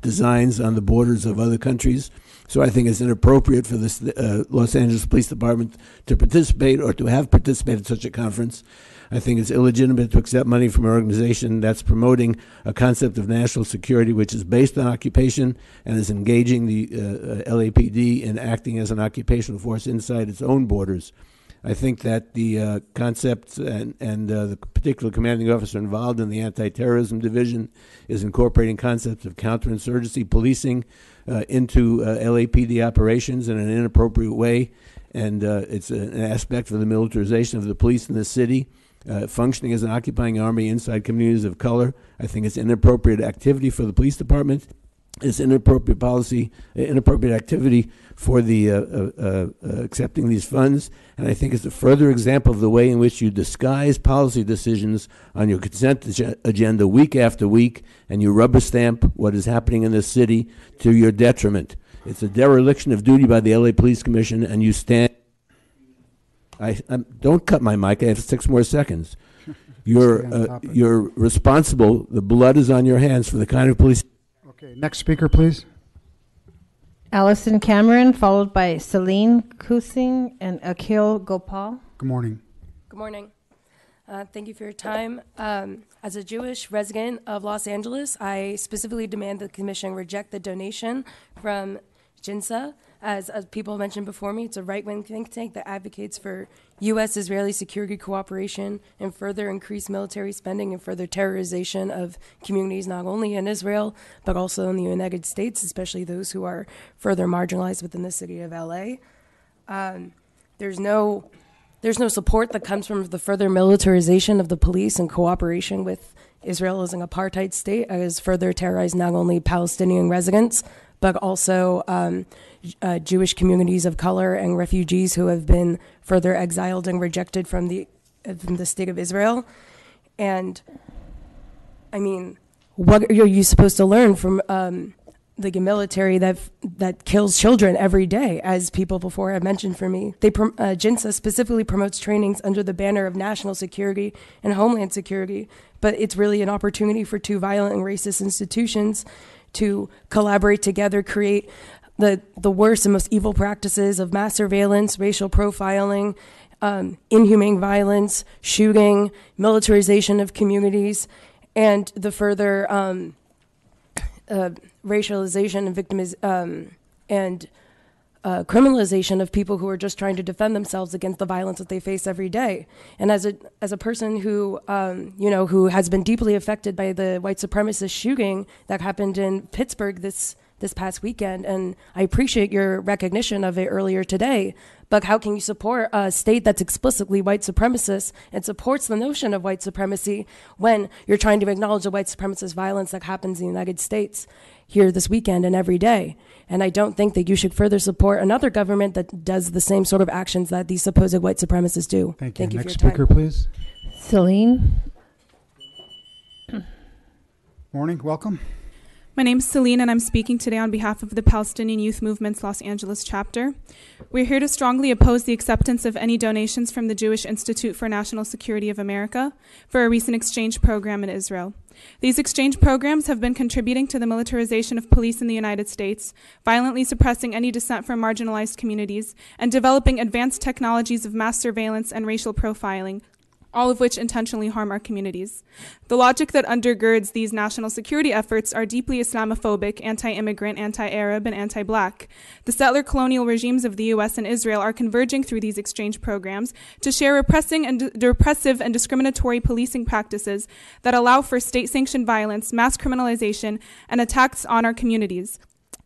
designs on the borders of other countries. So I think it's inappropriate for the Los Angeles Police Department to participate or to have participated in such a conference. I think it's illegitimate to accept money from an organization that's promoting a concept of national security which is based on occupation and is engaging the LAPD in acting as an occupational force inside its own borders. I think that the concepts and the particular commanding officer involved in the anti-terrorism division is incorporating concepts of counterinsurgency policing into LAPD operations in an inappropriate way, and it's an aspect of the militarization of the police in the city. Functioning as an occupying army inside communities of color. I think it's inappropriate activity for the police department. It's inappropriate policy, inappropriate activity for the accepting these funds. And I think it's a further example of the way in which you disguise policy decisions on your consent agenda week after week, and you rubber stamp what is happening in this city to your detriment. It's a dereliction of duty by the LA Police Commission, and you stand. Don't cut my mic. I have 6 more seconds. You're responsible. The blood is on your hands for the kind of police. Okay, next speaker, please. Allison Cameron, followed by Celine Kusing and Akhil Gopal. Good morning. Good morning. Thank you for your time. As a Jewish resident of Los Angeles, I specifically demand that the Commission reject the donation from JINSA. As people mentioned before me, it's a right-wing think tank that advocates for U.S.-Israeli security cooperation and further increased military spending and further terrorization of communities not only in Israel, but also in the United States, especially those who are further marginalized within the city of L.A. There's no support that comes from the further militarization of the police and cooperation with Israel as an apartheid state, as further terrorized not only Palestinian residents, but also Jewish communities of color and refugees who have been further exiled and rejected from the state of Israel. And I mean, what are you supposed to learn from the military that kills children every day, as people before have mentioned for me? JINSA specifically promotes trainings under the banner of national security and homeland security, but it's really an opportunity for two violent and racist institutions to collaborate together, create the worst and most evil practices of mass surveillance, racial profiling, inhumane violence, shooting, militarization of communities, and the further racialization and criminalization of people who are just trying to defend themselves against the violence that they face every day. And as a person who who has been deeply affected by the white supremacist shooting that happened in Pittsburgh this past weekend, and I appreciate your recognition of it earlier today, but how can you support a state that's explicitly white supremacist and supports the notion of white supremacy when you're trying to acknowledge the white supremacist violence that happens in the United States here this weekend and every day? And I don't think that you should further support another government that does the same sort of actions that these supposed white supremacists do. Thank you. For Next your speaker, time. please. Celine. Morning, welcome. My name's Celine, and I'm speaking today on behalf of the Palestinian Youth Movement's Los Angeles chapter. We're here to strongly oppose the acceptance of any donations from the Jewish Institute for National Security of America for a recent exchange program in Israel. These exchange programs have been contributing to the militarization of police in the United States, violently suppressing any dissent from marginalized communities, and developing advanced technologies of mass surveillance and racial profiling, all of which intentionally harm our communities. The logic that undergirds these national security efforts are deeply Islamophobic, anti-immigrant, anti-Arab, and anti-Black. The settler colonial regimes of the U.S. and Israel are converging through these exchange programs to share repressive and discriminatory policing practices that allow for state-sanctioned violence, mass criminalization, and attacks on our communities.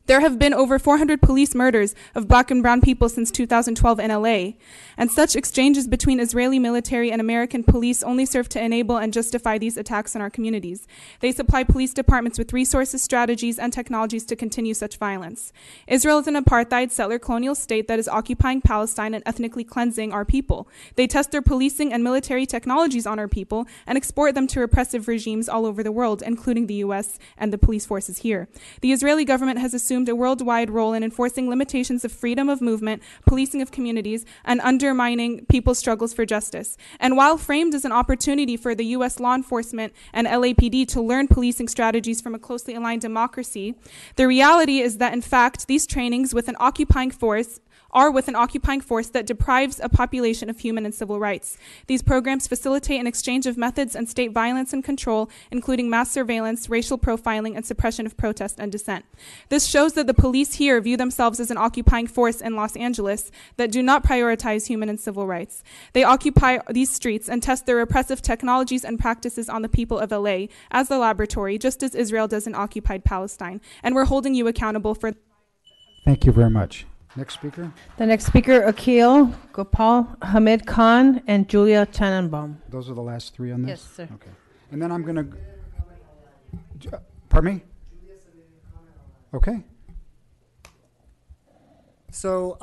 There have been over 400 police murders of Black and brown people since 2012 in LA, and such exchanges between Israeli military and American police only serve to enable and justify these attacks on our communities. They supply police departments with resources, strategies, and technologies to continue such violence. Israel is an apartheid settler colonial state that is occupying Palestine and ethnically cleansing our people. They test their policing and military technologies on our people and export them to repressive regimes all over the world, including the U.S. and the police forces here. The Israeli government has assumed a worldwide role in enforcing limitations of freedom of movement, policing of communities, and undermining people's struggles for justice. And while framed as an opportunity for the U.S. law enforcement and LAPD to learn policing strategies from a closely aligned democracy, the reality is that, in fact, these trainings with an occupying force that deprives a population of human and civil rights. These programs facilitate an exchange of methods and state violence and control, including mass surveillance, racial profiling, and suppression of protest and dissent. This shows that the police here view themselves as an occupying force in Los Angeles that do not prioritize human and civil rights. They occupy these streets and test their repressive technologies and practices on the people of LA as the laboratory, just as Israel does in occupied Palestine. And we're holding you accountable for... Thank you very much. Next speaker. The next speaker, Akil Gopal, Hamid Khan, and Julia Tannenbaum. Those are the last three on this? Yes, sir. Okay. And then I'm going to... Pardon me? Okay. So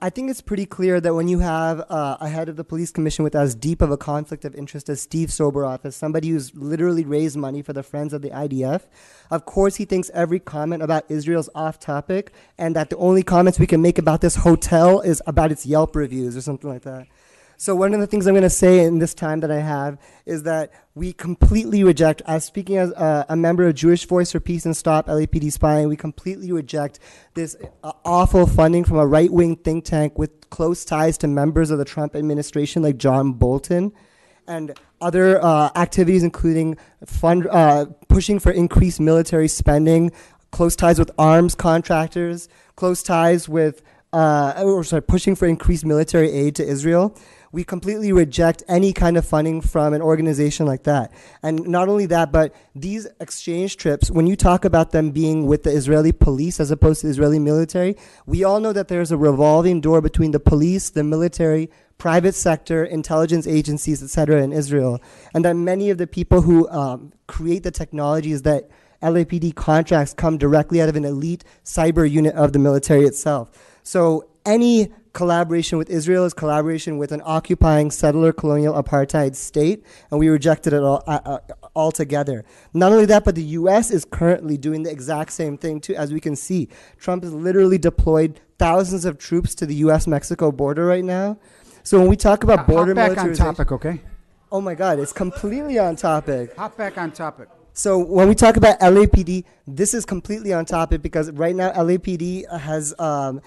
I think it's pretty clear that when you have a head of the police commission with as deep of a conflict of interest as Steve Soboroff, as somebody who's literally raised money for the Friends of the IDF, of course he thinks every comment about Israel's off topic and that the only comments we can make about this hotel is about its Yelp reviews or something like that. So one of the things I'm going to say in this time that I have is that we completely reject, as speaking as a member of Jewish Voice for Peace and Stop LAPD Spying, we completely reject this awful funding from a right-wing think tank with close ties to members of the Trump administration like John Bolton and other activities including pushing for increased military spending, close ties with arms contractors, close ties with pushing for increased military aid to Israel. We completely reject any kind of funding from an organization like that. And not only that, but these exchange trips, when you talk about them being with the Israeli police as opposed to the Israeli military, we all know that there's a revolving door between the police, the military, private sector, intelligence agencies, etc. in Israel. And that many of the people who create the technologies that LAPD contracts come directly out of an elite cyber unit of the military itself. So any collaboration with Israel is collaboration with an occupying settler colonial apartheid state, and we rejected it all altogether. Not only that, but the U.S. is currently doing the exact same thing too. As we can see, Trump has literally deployed thousands of troops to the U.S.-Mexico border right now. So when we talk about border militarization... Hop back on topic, okay? Oh my God, it's completely on topic. Hop back on topic. So when we talk about LAPD, this is completely on topic because right now LAPD has the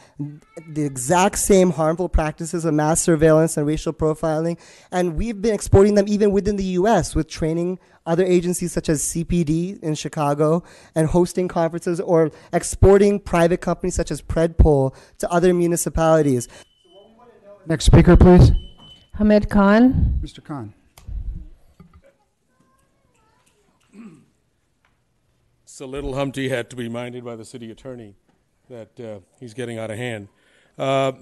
exact same harmful practices of mass surveillance and racial profiling, and we've been exporting them even within the U.S. with training other agencies such as CPD in Chicago and hosting conferences or exporting private companies such as Predpol to other municipalities. Next speaker, please. Hamid Khan. Mr. Khan. So little Humpty had to be reminded by the city attorney that he's getting out of hand. I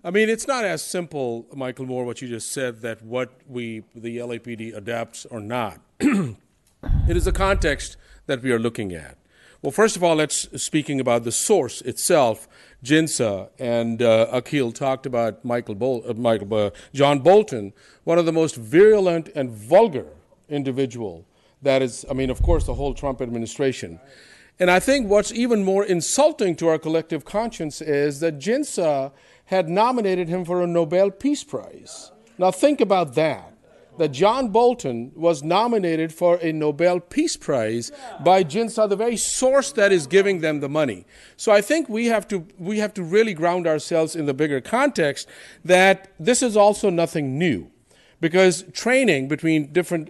mean, it's not as simple, Michael Moore, what you just said, that what the LAPD adapts or not. It is a context that we are looking at. Well, first of all, speaking about the source itself, Jinsa and Akil talked about John Bolton, one of the most virulent and vulgar individual. That is, I mean, of course, the whole Trump administration. And I think what's even more insulting to our collective conscience is that Jinsa had nominated him for a Nobel Peace Prize. Now think about that John Bolton was nominated for a Nobel Peace Prize by Jinsa, the very source that is giving them the money. So I think we have to really ground ourselves in the bigger context that this is also nothing new. because training between different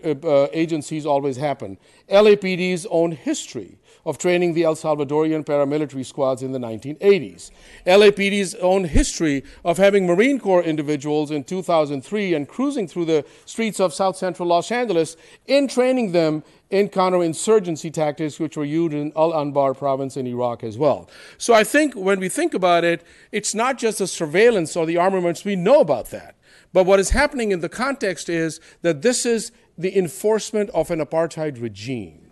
agencies always happen. LAPD's own history of training the El Salvadorian paramilitary squads in the 1980s. LAPD's own history of having Marine Corps individuals in 2003 and cruising through the streets of South Central Los Angeles in training them in counterinsurgency tactics, which were used in Al-Anbar province in Iraq as well. So I think when we think about it, it's not just the surveillance or the armaments, we know about that. But what is happening in the context is that this is the enforcement of an apartheid regime.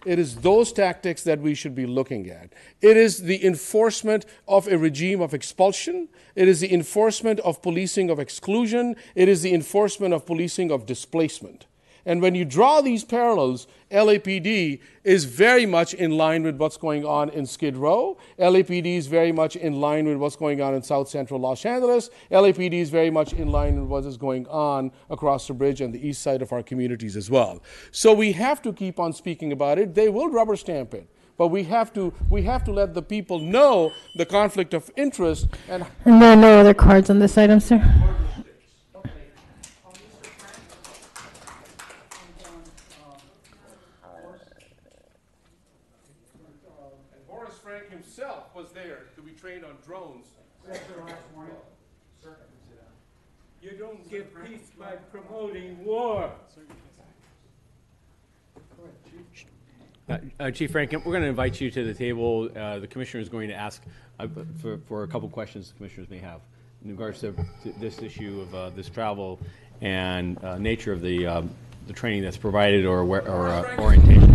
It is those tactics that we should be looking at. It is the enforcement of a regime of expulsion. It is the enforcement of policing of exclusion. It is the enforcement of policing of displacement. And when you draw these parallels, LAPD is very much in line with what's going on in Skid Row. LAPD is very much in line with what's going on in South Central Los Angeles. LAPD is very much in line with what is going on across the bridge and the east side of our communities as well. So we have to keep on speaking about it. They will rubber stamp it. But we have to let the people know the conflict of interest. And there are no other cards on this item, sir. himself was there to be trained on drones. You don't get peace by promoting war. Chief Frank, we're going to invite you to the table. The commissioner is going to ask for a couple questions the commissioners may have in regards to this issue of this travel and nature of the training that's provided or orientation.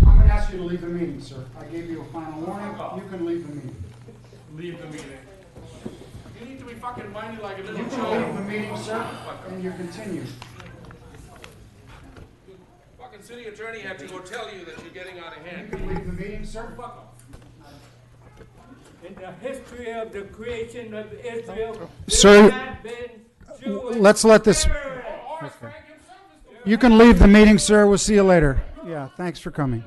I'm going to ask you to leave the meeting, sir. I gave you a final warning. You can leave the meeting. Leave the meeting. You need to be fucking minded like a little You child. can leave the meeting, sir, and you continue. Fucking city attorney had to go tell you that you're getting out of hand. You can leave the meeting, sir. Fuck off. In the history of the creation of Israel, Sir, there have been Jewish let's let this. Okay. You can leave the meeting, sir. We'll see you later. Yeah, thanks for coming.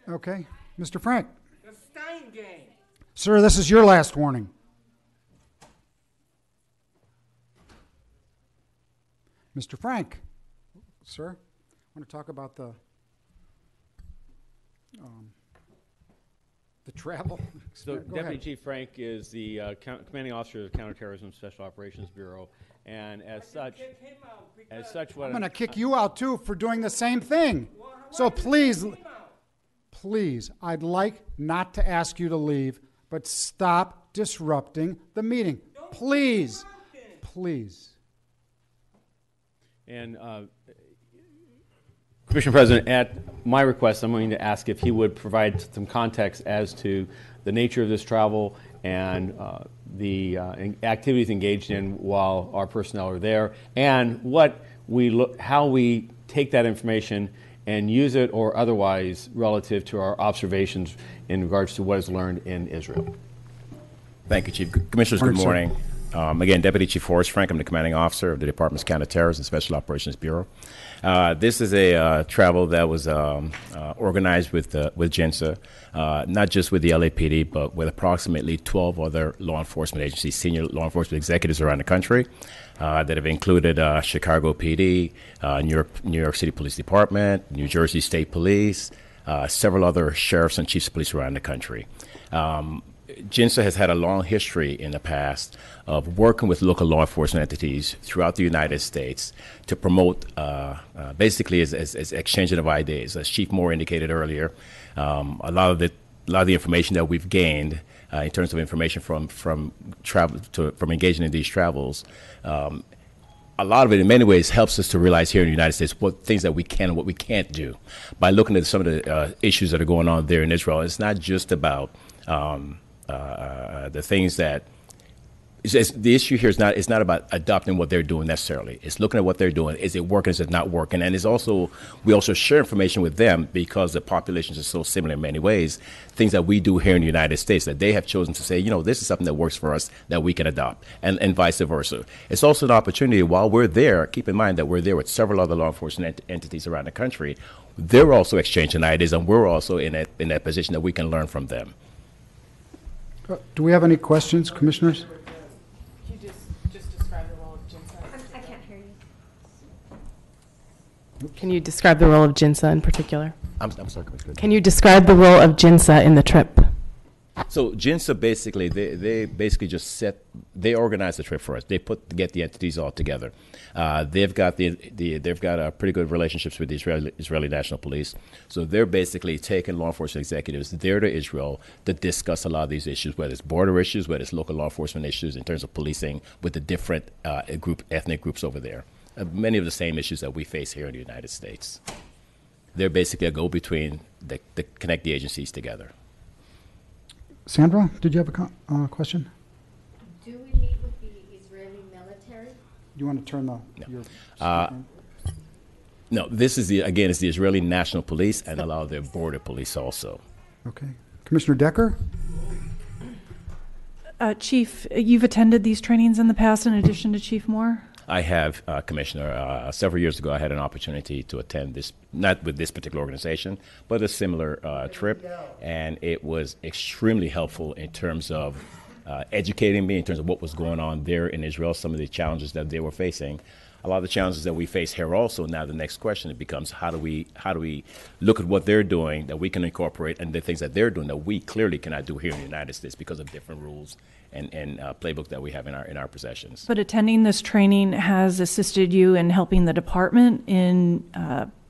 Okay, Mr. Frank. The Stein game. Sir, this is your last warning. Mr. Frank. Sir, I want to talk about the travel. So Go Deputy ahead. Chief Frank is the commanding officer of the Counterterrorism Special Operations Bureau, and as such, what I'm going to kick you out too for doing the same thing. So please, I'd like not to ask you to leave, but stop disrupting the meeting. Please. And Commissioner President, at my request, I'm going to ask if he would provide some context as to the nature of this travel and the activities engaged in while our personnel are there, and how we take that information and use it or otherwise relative to our observations in regards to what is learned in Israel. Thank you, Chief. Commissioners, good morning. Again, Deputy Chief Forrest Frank, I'm the commanding officer of the Department's Counterterrorism and Special Operations Bureau. This is a travel that was organized with GINSA, not just with the LAPD, but with approximately 12 other law enforcement agencies, senior law enforcement executives around the country that have included Chicago PD, New York City Police Department, New Jersey State Police, several other sheriffs and chiefs of police around the country. GINSA has had a long history in the past of working with local law enforcement entities throughout the United States to promote basically as exchanging of ideas. As Chief Moore indicated earlier, a lot of the information that we've gained in terms of information from engaging in these travels, a lot of it in many ways helps us to realize here in the United States what things that we can and what we can't do by looking at some of the issues that are going on there in Israel. It's not just about the things that the issue here is not about adopting what they're doing necessarily. It's looking at what they're doing. Is it working? Is it not working? And we also share information with them because the populations are so similar in many ways. Things that we do here in the United States that they have chosen to say, this is something that works for us that we can adopt, and vice versa. It's also an opportunity while we're there. Keep in mind that we're there with several other law enforcement entities around the country. They're also exchanging ideas, and we're also in that position that we can learn from them. Do we have any questions, commissioners? Can you just describe Can you describe the role of JINSA in particular? I'm sorry, Commissioner. Can you describe the role of JINSA in the trip? So JINSA basically, they basically just they organize the trip for us. They get the entities all together. They've got they've got pretty good relationships with the Israeli National Police. So they're basically taking law enforcement executives there to Israel to discuss a lot of these issues, whether it's border issues, whether it's local law enforcement issues in terms of policing with the different ethnic groups over there. Many of the same issues that we face here in the United States. They're basically a go-between that connect the agencies together. Sandra, did you have a question? Do we meet with the Israeli military? You want to turn No, this is it's the Israeli National Police and a lot of their border police also. Okay. Commissioner Decker? Chief, you've attended these trainings in the past in addition to Chief Moore? I have, Commissioner. Several years ago, I had an opportunity to attend this, not with this particular organization, but a similar trip, and it was extremely helpful in terms of educating me in terms of what was going on there in Israel, some of the challenges that they were facing. A lot of the challenges that we face here also. Now the next question it becomes how do we look at what they're doing that we can incorporate and the things that they're doing that we clearly cannot do here in the United States because of different rules and playbook that we have in our possessions. But attending this training has assisted you in helping the department in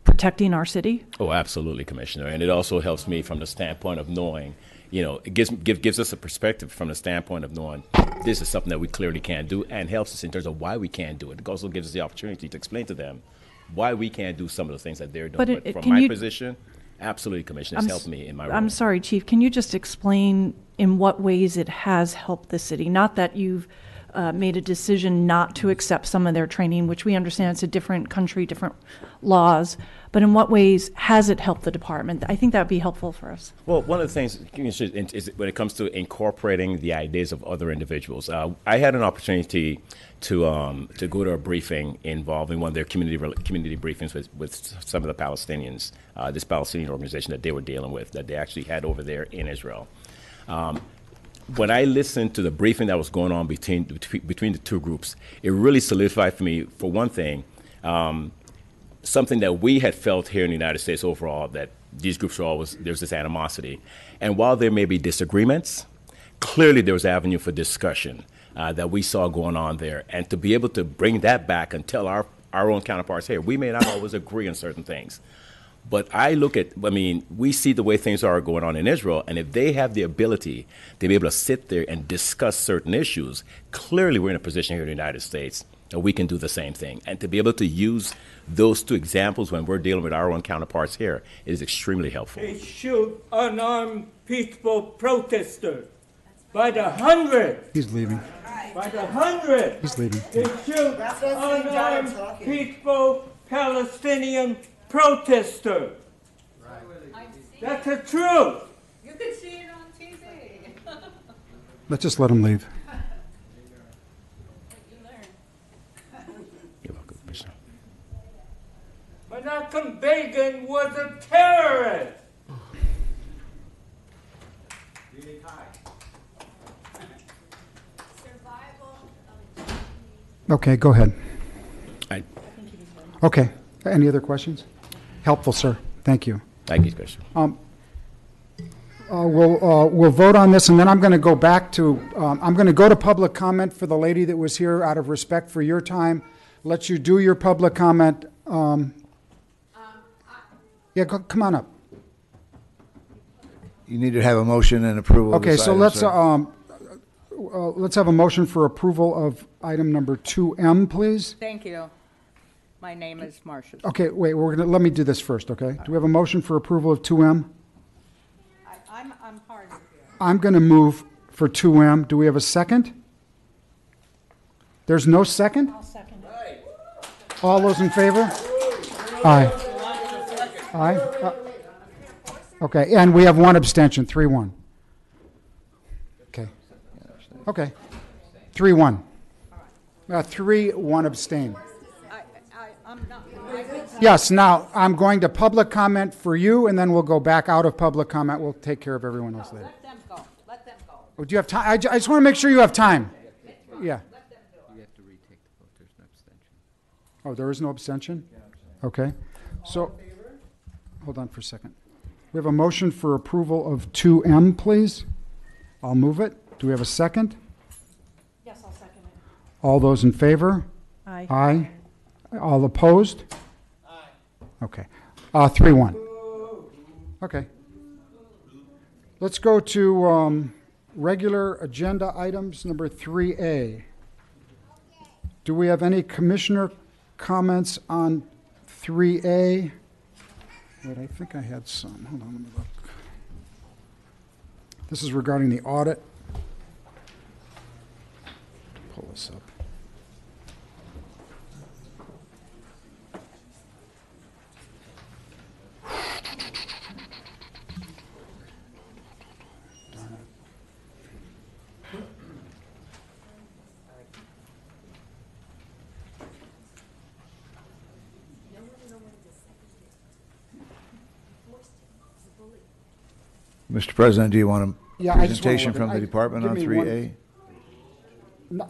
protecting our city? Oh, absolutely, Commissioner. And it also helps me from the standpoint of knowing, it gives us a perspective from the standpoint of knowing this is something that we clearly can't do and helps us in terms of why we can't do it. It also gives us the opportunity to explain to them why we can't do some of the things that they're doing. But from my position, absolutely, Commissioner, it's helped me in my role. I'm sorry, Chief. Can you just explain in what ways it has helped the city? Not that you've made a decision not to accept some of their training, which we understand it's a different country, different laws, but in what ways has it helped the department? I think that would be helpful for us. Well, one of the things is when it comes to incorporating the ideas of other individuals. I had an opportunity to go to a briefing involving one of their community briefings with some of the Palestinians, this Palestinian organization that they were dealing with, that they actually had over there in Israel. When I listened to the briefing that was going on between the two groups, it really solidified for me, for one thing, something that we had felt here in the United States overall, that these groups are always, there's this animosity. And while there may be disagreements, clearly there was avenue for discussion that we saw going on there. And to be able to bring that back and tell our own counterparts, hey, we may not always agree on certain things. But we see the way things are going on in Israel, and if they have the ability to be able to sit there and discuss certain issues, clearly we're in a position here in the United States that we can do the same thing. And to be able to use those two examples when we're dealing with our own counterparts here is extremely helpful. They shoot unarmed peaceful protesters by the hundred. He's leaving. By the hundred. He's leaving. They shoot unarmed peaceful Palestinian protester. That's the truth. You can see it on TV. Let's just let him leave. You're welcome, Commissioner. Menachem Begin was a terrorist. Okay, go ahead. Okay. Any other questions? Helpful, sir. Thank you. Thank you, Commissioner. We'll vote on this, and then I'm going to go back to I'm going to go to public comment for the lady that was here out of respect for your time. Let you do your public comment. Come on up. You need to have a motion and approval. Okay, of this so item, let's have a motion for approval of item number 2M, please. Thank you. My name is Marcia. Okay, wait. Let me do this first. Okay. Do we have a motion for approval of 2M? I'm hard of here. I'm going to move for 2M. Do we have a second? There's no second? I'll second it. All those in favor? Aye. Aye. Okay, and we have one abstention, 3-1. Okay. Okay. 3-1. 3-1 abstain. Yes, now I'm going to public comment for you, and then we'll go back out of public comment. We'll take care of everyone else later. Let them go. Let them go. Oh, do you have time? I just want to make sure you have time. Yeah. Let them do it. Oh, there is no abstention? Okay. So, hold on for a second. We have a motion for approval of 2M, please. I'll move it. Do we have a second? Yes, I'll second it. All those in favor? Aye. Aye. All opposed? Aye. Okay. 3-1. Okay. Let's go to regular agenda items, number 3A. Do we have any commissioner comments on 3A? Wait, I think I had some. Hold on, let me look. This is regarding the audit. Pull this up. Mr. President, do you want a Yeah, I just wanna presentation look from at- the department give on me 3A?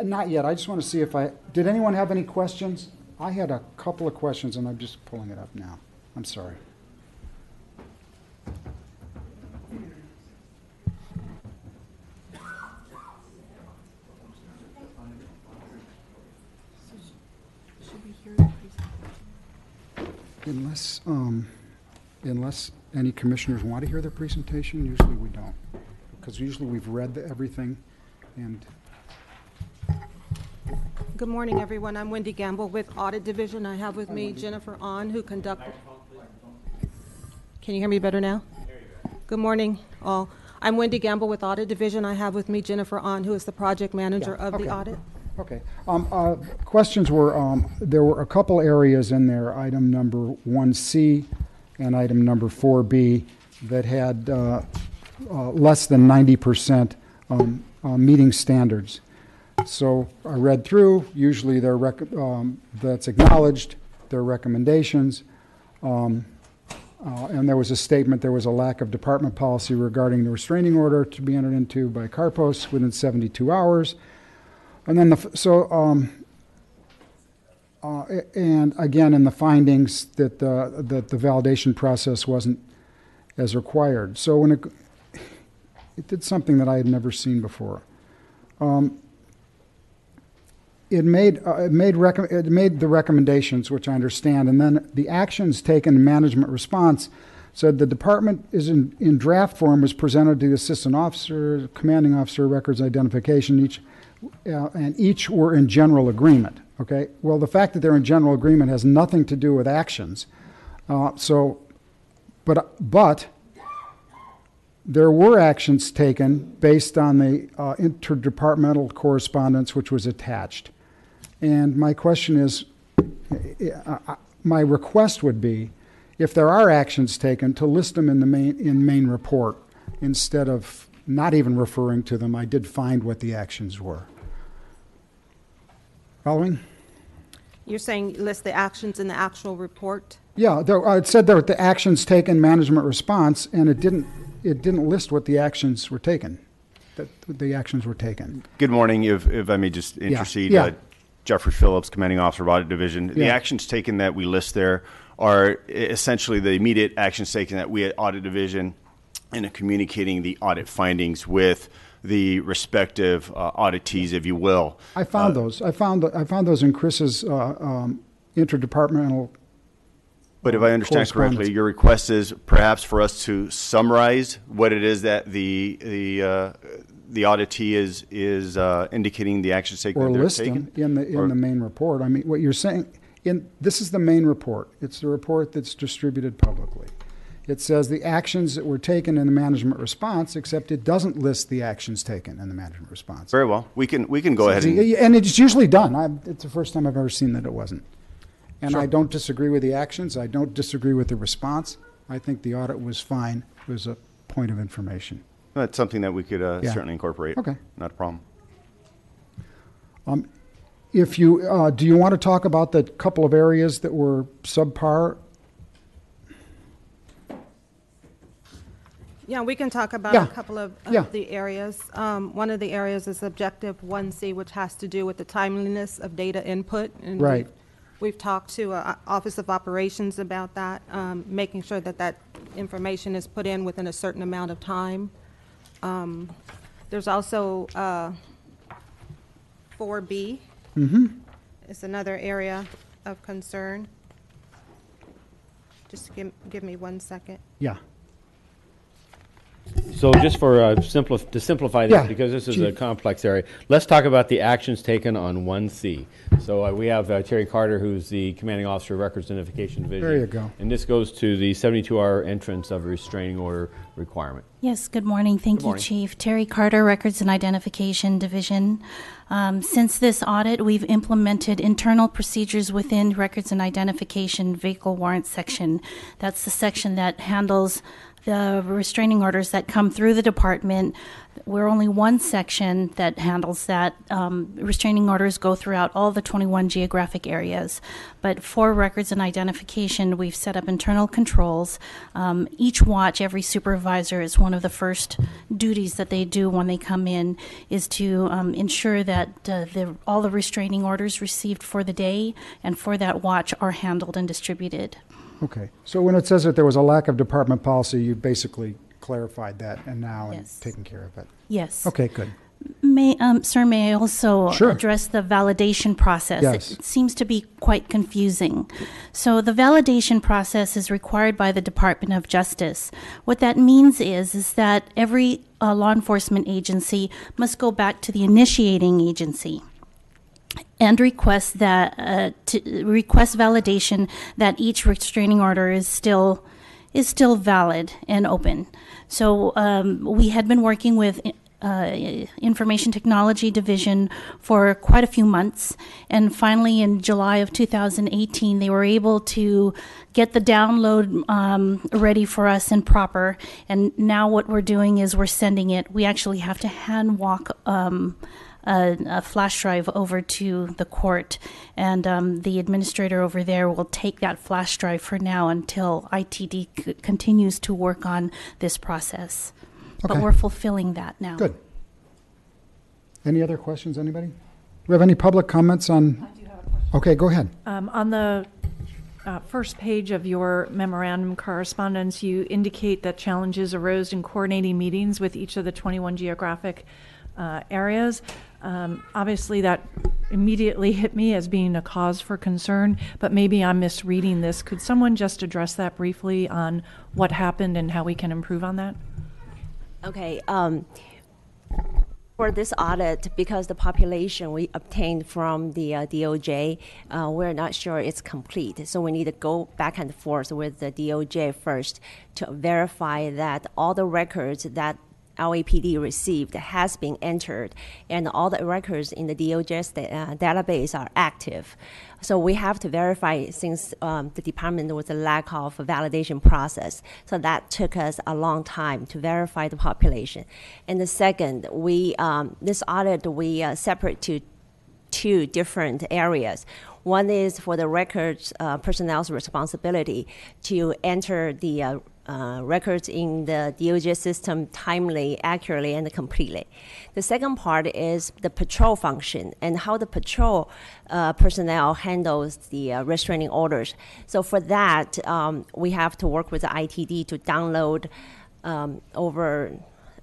Not yet. I just want to see if did anyone have any questions? I had a couple of questions, and I'm just pulling it up now. I'm sorry. Unless any commissioners want to hear the presentation, usually we don't. Because usually we've read everything, and Good morning, everyone. I'm Wendy Gamble with Audit Division. I have with me Jennifer On, who conducted. Can you hear me better now? Good morning, all. I'm Wendy Gamble with Audit Division. I have with me Jennifer On, who is the project manager of the audit. Okay. Questions were, there were a couple areas in there, item number 1C and item number 4B, that had less than 90% meeting standards. So I read through, usually that's acknowledged, their recommendations, and there was a statement, there was a lack of department policy regarding the restraining order to be entered into by Carpos within 72 hours. And then, and again, in the findings that the validation process wasn't as required. So when it did something that I had never seen before. It made the recommendations, which I understand, and then the actions taken in management response said the department is in draft form was presented to the assistant officer, commanding officer, records identification, and each were in general agreement. Okay. Well, the fact that they're in general agreement has nothing to do with actions. But there were actions taken based on the interdepartmental correspondence which was attached. And my question is, my request would be, if there are actions taken, to list them in the main report instead of not even referring to them. I did find what the actions were. Following? You're saying list the actions in the actual report? Yeah, it said there were the actions taken, management response, and it didn't list what the actions were taken. That the actions were taken. Good morning. If I may just intercede, Yeah. Jeffrey Phillips, Commanding Officer of Audit Division. The Yeah. actions taken that we list there are essentially the immediate actions taken that we at Audit Division in communicating the audit findings with the respective auditees, if you will. I found those. I found those in Chris's interdepartmental. But if I understand correctly, your request is perhaps for us to summarize what it is that the auditee is indicating the actions taken. Or that they're list taking? them in the main report. I mean, what you're saying, this is the main report. It's the report that's distributed publicly. It says the actions that were taken in the management response, except it doesn't list the actions taken in the management response. Very well. We can go ahead And it's usually done. It's the first time I've ever seen that it wasn't. And Sure. I don't disagree with the actions. I don't disagree with the response. I think the audit was fine. It was a point of information. That's something that we could Yeah. certainly incorporate. Okay. Not a problem. If you do you want to talk about the couple of areas that were subpar? Yeah, we can talk about Yeah. a couple of Yeah. the areas. One of the areas is Objective 1C, which has to do with the timeliness of data input. And Right. We've talked to Office of Operations about that, making sure that that information is put in within a certain amount of time. There's also 4B. It's another area of concern. Just give me 1 second. Yeah. So just for to simplify this, Yeah, because this is Chief. a complex area, let's talk about the actions taken on 1C. So we have Terry Carter, who's the Commanding Officer of Records Identification Division. There you go. And this goes to the 72-hour entrance of a restraining order requirement. Yes, good morning. Thank Good you, morning. Chief. Terry Carter, Records and Identification Division. Since this audit, we've implemented internal procedures within Records and Identification Vehicle Warrant Section. That's the section that handles the restraining orders that come through the department. We're only one section that handles that. Restraining orders go throughout all the 21 geographic areas. But for records and identification, we've set up internal controls. Each watch, every supervisor, is one of the first duties that they do when they come in is to ensure that all the restraining orders received for the day and for that watch are handled and distributed. Okay. So when it says that there was a lack of department policy, you basically clarified that and now Yes. and taken care of it. Yes. Okay, good. Sir, may I also Sure. address the validation process? Yes. It seems to be quite confusing. So the validation process is required by the Department of Justice. What that means is that every law enforcement agency must go back to the initiating agency and request request validation that each restraining order is still valid and open. So we had been working with Information Technology Division for quite a few months, and finally in July of 2018 they were able to get the download ready for us and proper, and now what we're doing is we're sending it. We actually have to hand walk a flash drive over to the court, and the administrator over there will take that flash drive for now until ITD continues to work on this process. But Okay. we're fulfilling that now. Good. Any other questions, anybody? Do we have any public comments on? I do have a question. Okay, go ahead. On the first page of your memorandum correspondence, you indicate that challenges arose in coordinating meetings with each of the 21 geographic areas. Obviously, that immediately hit me as being a cause for concern, but maybe I'm misreading this. Could someone just address that briefly on what happened and how we can improve on that? Okay. For this audit, because the population we obtained from the DOJ, we're not sure it's complete. So we need to go back and forth with the DOJ first to verify that all the records that LAPD received has been entered, and all the records in the DOJ database are active. So we have to verify since the department was a lack of validation process. So that took us a long time to verify the population. And the second, this audit we separate to two different areas. One is for the records personnel's responsibility to enter the records in the DOJ system timely, accurately, and completely. The second part is the patrol function and how the patrol personnel handles the restraining orders. So for that, we have to work with the ITD to download over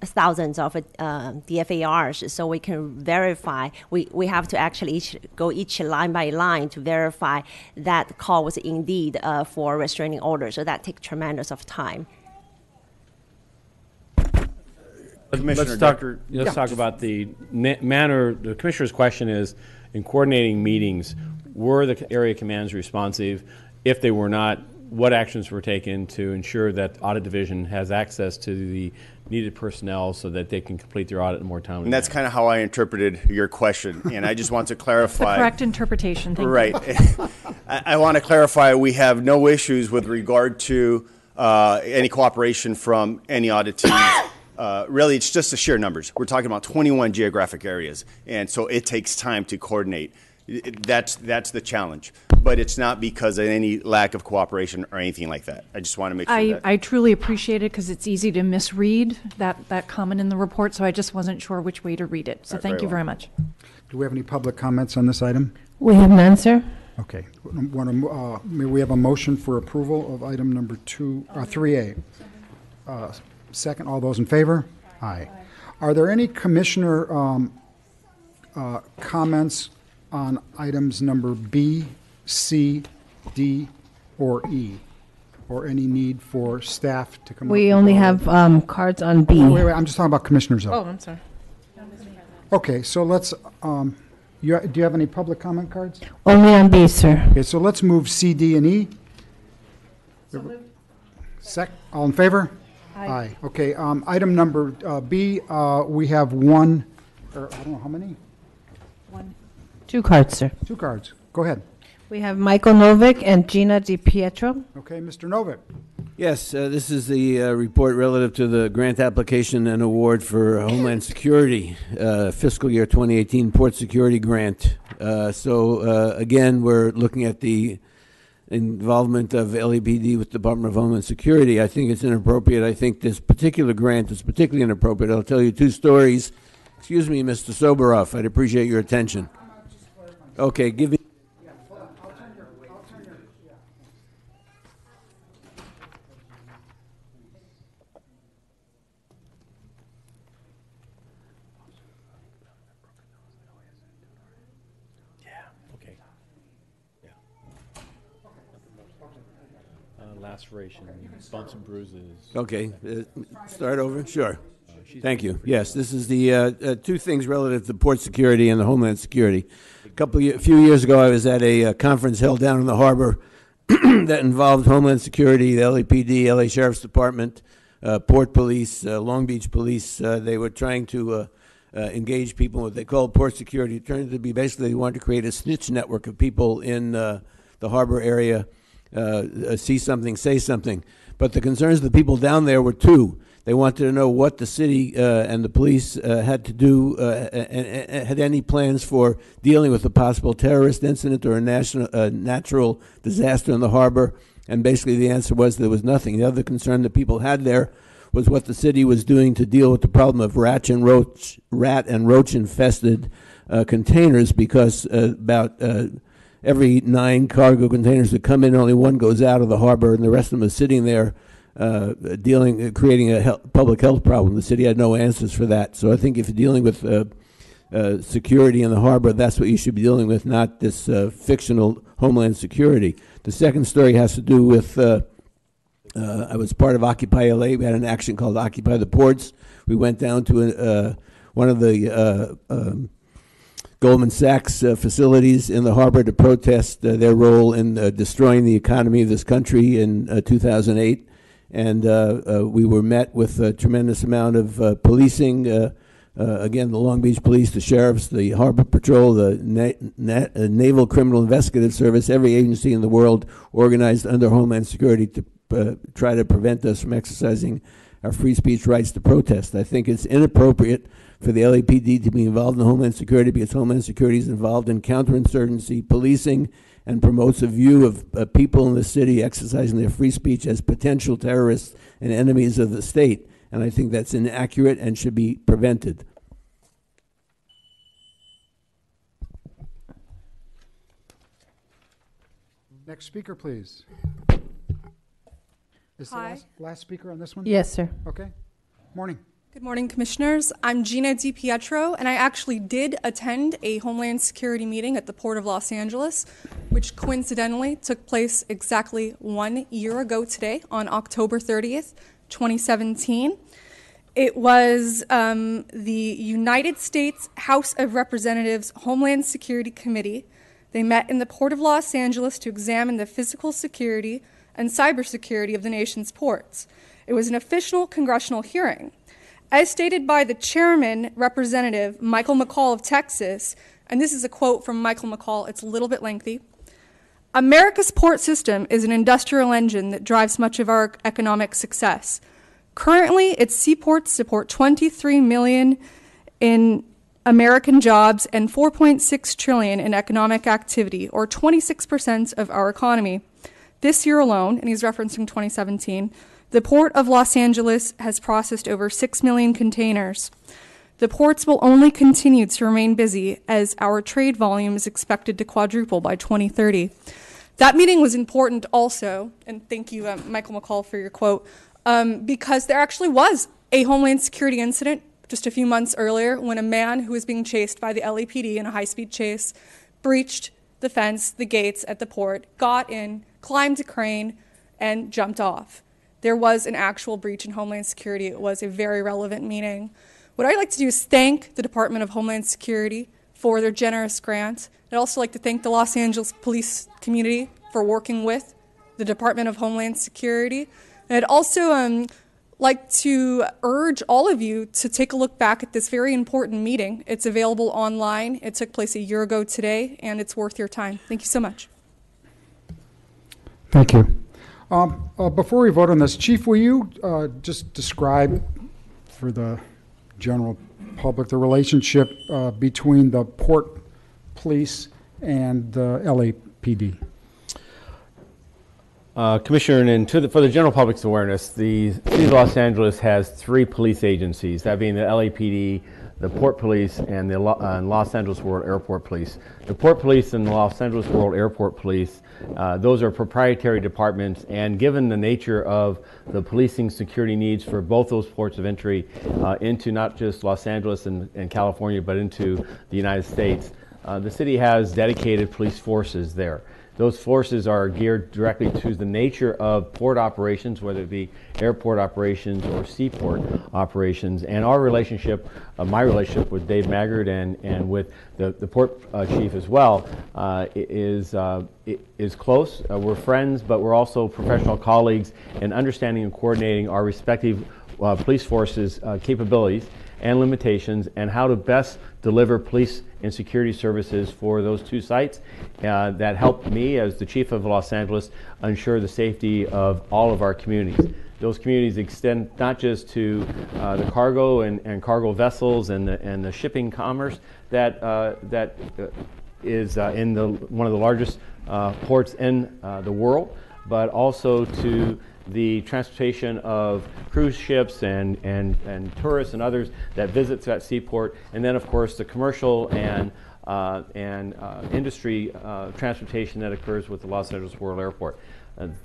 thousands of DFARs so we can verify. We have to actually go each line by line to verify that call was indeed for restraining order. So that takes tremendous of time. Let's talk about the manner. The commissioner's question is, in coordinating meetings, were the area commands responsive? If they were not, what actions were taken to ensure that Audit Division has access to the needed personnel so that they can complete their audit in more timely And that's kind of how I interpreted your question, and I just want to clarify. The correct interpretation. Thank right. you. I want to clarify we have no issues with regard to any cooperation from any auditees. Really, it's just the sheer numbers. We're talking about 21 geographic areas, and so it takes time to coordinate. That's the challenge. But it's not because of any lack of cooperation or anything like that. I just want to make sure that. I truly appreciate it because it's easy to misread that comment in the report, so I just wasn't sure which way to read it. So thank you very much. Do we have any public comments on this item? We have none, sir. Okay. May we have a motion for approval of item number 3A? Second, all those in favor? Aye. Are there any commissioner comments on items number B, C, D, or E? Or any need for staff to come up? We with only all- have I'm B. Wait, I'm just talking about commissioners. Oh, I'm sorry. Okay, so let's, do you have any public comment cards? Only on B, sir. Okay, so let's move C, D, and E. All in favor? Aye. Okay, item number B, we have one, or I don't know how many? 2 cards, sir. 2 cards. Go ahead. We have Michael Novick and Gina DiPietro. Okay, Mr. Novick. Yes, this is the report relative to the grant application and award for Homeland Security fiscal year 2018 Port Security Grant. Again, we're looking at the involvement of LAPD with the Department of Homeland Security. I think it's inappropriate. I think this particular grant is particularly inappropriate. I'll tell you 2 stories. Excuse me, Mr. Soberoff, I'd appreciate your attention. Okay, give me. Laceration, bumps and bruises. Okay, start over? Sure. Thank you. Yes, this is the 2 things relative to port security and the Homeland Security. A few years ago, I was at a conference held down in the harbor that involved Homeland Security, the LAPD, LA Sheriff's Department, Port Police, Long Beach Police. They were trying to engage people in what they called port security. It turned out to be basically they wanted to create a snitch network of people in the harbor area. See something, say something. But the concerns of the people down there were 2. They wanted to know what the city and the police had to do, and had any plans for dealing with a possible terrorist incident or a natural disaster in the harbor. And basically the answer was there was nothing. The other concern that people had there was what the city was doing to deal with the problem of rat and roach infested containers, because about every 9 cargo containers that come in, only 1 goes out of the harbor, and the rest of them are sitting there creating a public health problem. The city had no answers for that. So I think if you're dealing with security in the harbor, that's what you should be dealing with, not this fictional Homeland Security. The second story has to do with, I was part of Occupy LA. We had an action called Occupy the Ports. We went down to one of the Goldman Sachs facilities in the harbor to protest their role in destroying the economy of this country in 2008. And we were met with a tremendous amount of policing. Again, the Long Beach Police, the sheriffs, the Harbor Patrol, the Naval Criminal Investigative Service, every agency in the world organized under Homeland Security to try to prevent us from exercising our free speech rights to protest. I think it's inappropriate for the LAPD to be involved in Homeland Security, because Homeland Security is involved in counterinsurgency policing and promotes a view of people in the city exercising their free speech as potential terrorists and enemies of the state. And I think that's inaccurate and should be prevented. Next speaker, please. Is Hi. the last speaker on this one? Yes, sir. Okay. Morning. Good morning, Commissioners. I'm Gina DiPietro, and I actually did attend a Homeland Security meeting at the Port of Los Angeles, which coincidentally took place exactly 1 year ago today, on October 30th, 2017. It was the United States House of Representatives Homeland Security Committee. They met in the Port of Los Angeles to examine the physical security and cybersecurity of the nation's ports. It was an official congressional hearing. As stated by the chairman, Representative Michael McCall of Texas, and this is a quote from Michael McCall, it's a little bit lengthy, "America's port system is an industrial engine that drives much of our economic success. Currently, its seaports support 23 million in American jobs and 4.6 trillion in economic activity, or 26% of our economy. This year alone," and he's referencing 2017, "the Port of Los Angeles has processed over 6 million containers. The ports will only continue to remain busy as our trade volume is expected to quadruple by 2030. That meeting was important also, and thank you, Michael McCall, for your quote, because there actually was a Homeland Security incident just a few months earlier when a man who was being chased by the LAPD in a high-speed chase breached the fence, the gates at the port, got in, climbed a crane, and jumped off. There was an actual breach in Homeland Security. It was a very relevant meeting. What I'd like to do is thank the Department of Homeland Security for their generous grant. I'd also like to thank the Los Angeles police community for working with the Department of Homeland Security. And I'd also like to urge all of you to take a look back at this very important meeting. It's available online. It took place a year ago today, and it's worth your time. Thank you so much. Thank you. Before we vote on this, Chief, will you just describe for the general public the relationship between the Port Police and the LAPD? Commissioner, and for the general public's awareness, the City of Los Angeles has 3 police agencies, that being the LAPD, the Port Police, and the Los Angeles World Airport Police. The Port Police and the Los Angeles World Airport Police, those are proprietary departments, and given the nature of the policing security needs for both those ports of entry into not just Los Angeles and California, but into the United States, the city has dedicated police forces there. Those forces are geared directly to the nature of port operations, whether it be airport operations or seaport operations. And our relationship, my relationship with Dave Maggard and with the port chief as well, is close. We're friends, but we're also professional colleagues in understanding and coordinating our respective police forces' capabilities and limitations, and how to best deliver police and security services for those 2 sites that help me as the chief of Los Angeles ensure the safety of all of our communities. Those communities extend not just to the cargo and cargo vessels and the shipping commerce that is in one of the largest ports in the world, but also to the transportation of cruise ships and tourists and others that visit that seaport, and then of course the commercial and industry transportation that occurs with the Los Angeles World Airport.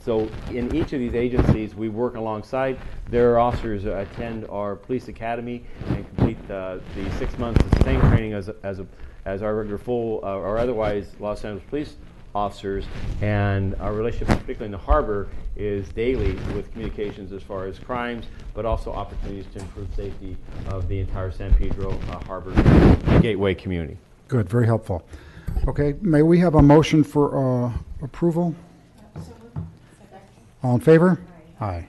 So in each of these agencies, we work alongside. Their officers attend our police academy and complete the 6 months of the same training as our regular full or otherwise Los Angeles police officers, and our relationship, particularly in the harbor, is daily with communications as far as crimes, but also opportunities to improve safety of the entire San Pedro Harbor Gateway community. Good, very helpful. Okay, may we have a motion for approval? All in favor? Aye.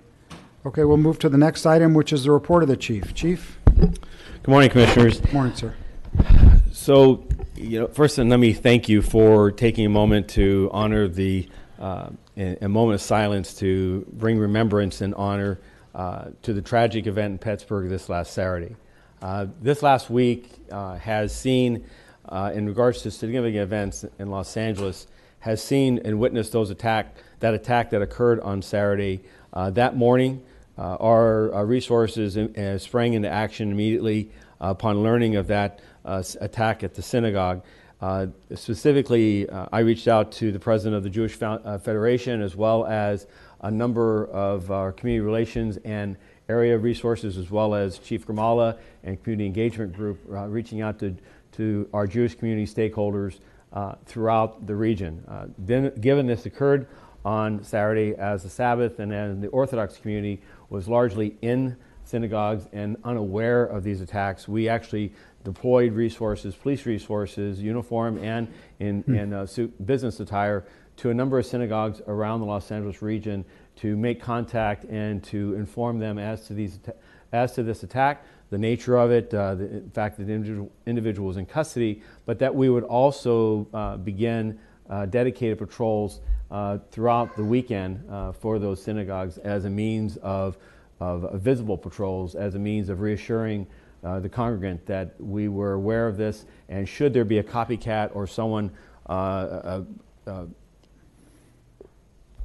Okay, we'll move to the next item, which is the report of the chief. Chief? Good morning, Commissioners. Good morning, sir. So, first, let me thank you for taking a moment to honor a moment of silence to bring remembrance and honor to the tragic event in Pittsburgh this last Saturday. This last week has seen, in regards to significant events in Los Angeles, has seen and witnessed that attack that occurred on Saturday. That morning, our resources sprang into action immediately upon learning of that attack at the synagogue. Specifically, I reached out to the president of the Jewish Federation, as well as a number of our community relations and area resources, as well as Chief Grimala and Community Engagement Group, reaching out to our Jewish community stakeholders throughout the region. Given this occurred on Saturday as the Sabbath, and then the Orthodox community was largely in synagogues and unaware of these attacks, we actually deployed resources, police resources, uniform and in business attire, to a number of synagogues around the Los Angeles region to make contact and to inform them as to this attack, the nature of it, the fact that the individual was in custody, but that we would also begin dedicated patrols throughout the weekend for those synagogues as a means of visible patrols, as a means of reassuring the congregant that we were aware of this, and should there be a copycat or someone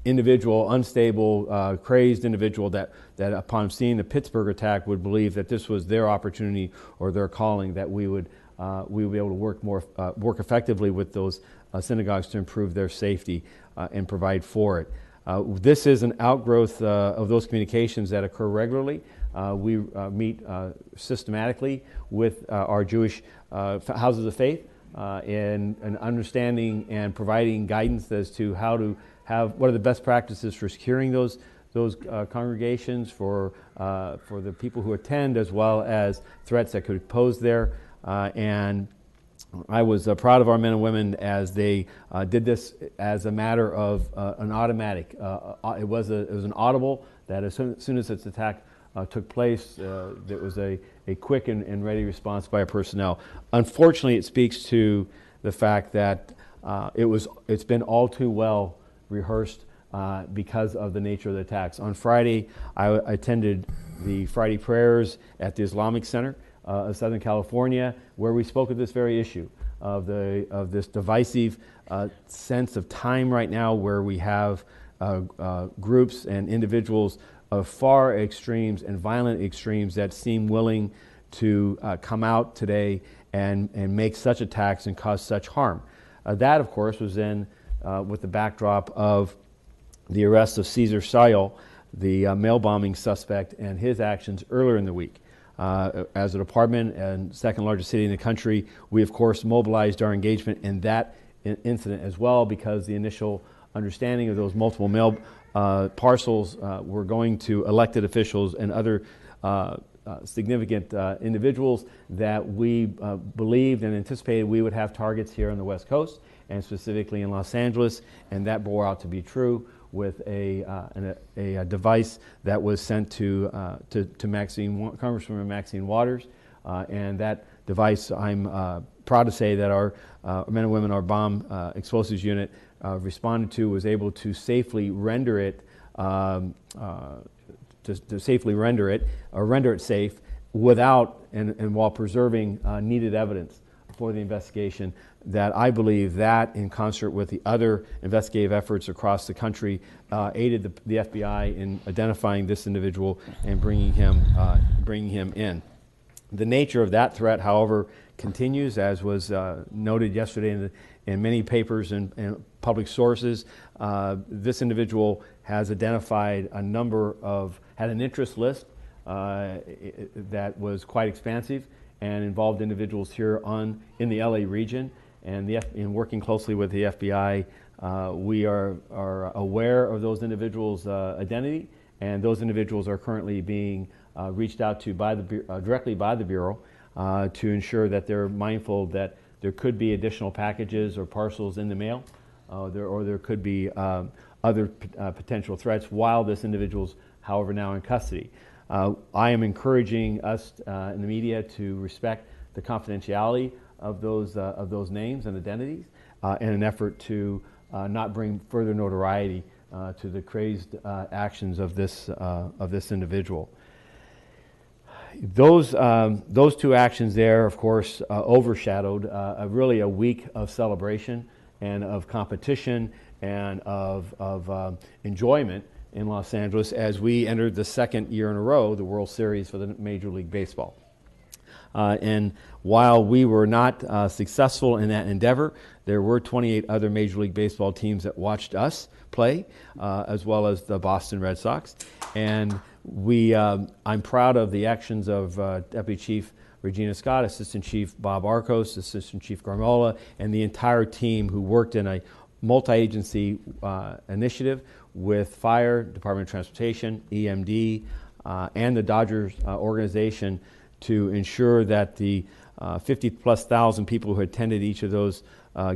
individual, unstable, crazed individual that upon seeing the Pittsburgh attack would believe that this was their opportunity or their calling, that we would be able to work effectively with those synagogues to improve their safety and provide for it. This is an outgrowth of those communications that occur regularly. We meet systematically with our Jewish houses of faith in understanding and providing guidance as to how to what are the best practices for securing those congregations for the people who attend, as well as threats that could pose there. And I was proud of our men and women as they did this as a matter of an automatic. It was an audible that as soon as its attack took place, there was a quick and ready response by our personnel. Unfortunately, it speaks to the fact that it's been all too well rehearsed because of the nature of the attacks. On Friday, I attended the Friday prayers at the Islamic Center of Southern California, where we spoke of this very issue of this divisive sense of time right now, where we have groups and individuals of far extremes and violent extremes that seem willing to come out today and make such attacks and cause such harm. That, of course, was then with the backdrop of the arrest of Cesar Sayal, the mail bombing suspect, and his actions earlier in the week. As a department and second largest city in the country, we of course mobilized our engagement in that incident as well, because the initial understanding of those multiple mail parcels were going to elected officials and other significant individuals that we believed and anticipated we would have targets here on the West Coast, and specifically in Los Angeles, and that bore out to be true with a device that was sent to Congresswoman Maxine Waters, and that device, I'm proud to say that our men and women, our bomb explosives unit responded to, was able to safely render it render it safe without and while preserving needed evidence for the investigation. That I believe that, in concert with the other investigative efforts across the country, aided the FBI in identifying this individual and bringing him in. The nature of that threat, however, continues, as was noted yesterday in many papers and public sources. This individual has identified had an interest list that was quite expansive and involved individuals here in the LA region. And in working closely with the FBI, we are aware of those individuals' identity, and those individuals are currently being reached out to directly by the Bureau to ensure that they're mindful that there could be additional packages or parcels in the mail, or there could be other potential threats while this individual's, however, now in custody. I am encouraging us in the media to respect the confidentiality of those names and identities in an effort to not bring further notoriety to the crazed actions of this individual. Those two actions there, of course, overshadowed really a week of celebration and of competition and of enjoyment in Los Angeles as we entered the second year in a row the World Series for the Major League Baseball. And while we were not successful in that endeavor, there were 28 other Major League Baseball teams that watched us play, as well as the Boston Red Sox. And I'm proud of the actions of Deputy Chief Regina Scott, Assistant Chief Bob Arcos, Assistant Chief Garmola, and the entire team who worked in a multi-agency initiative with Fire, Department of Transportation, EMD, and the Dodgers organization to ensure that the 50+ thousand people who attended each of those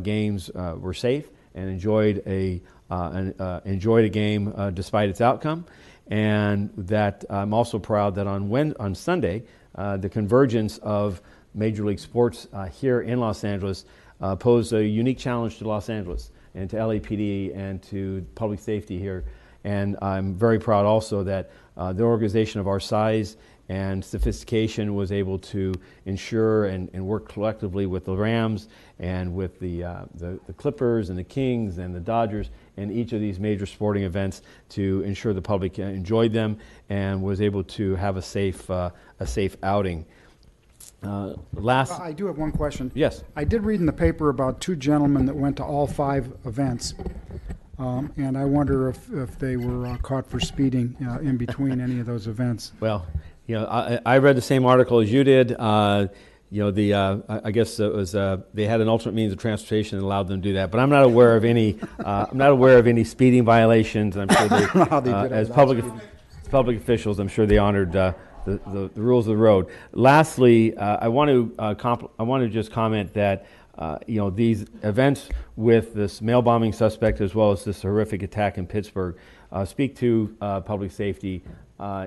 games were safe and enjoyed a game despite its outcome. And that I'm also proud that on Sunday, the convergence of Major League Sports here in Los Angeles posed a unique challenge to Los Angeles and to LAPD and to public safety here. And I'm very proud also that the organization of our size and sophistication was able to ensure and work collectively with the Rams and with the Clippers and the Kings and the Dodgers and each of these major sporting events to ensure the public enjoyed them and was able to have a safe outing. I do have one question. Yes. I did read in the paper about two gentlemen that went to all 5 events, and I wonder if they were caught for speeding in between any of those events. Well, I read the same article as you did. I guess it was they had an alternate means of transportation that allowed them to do that. But I'm not aware of any. I'm not aware of any speeding violations. I'm sure they, as public officials, I'm sure they honored the rules of the road. Lastly, I want to just comment that these events with this mail bombing suspect as well as this horrific attack in Pittsburgh speak to public safety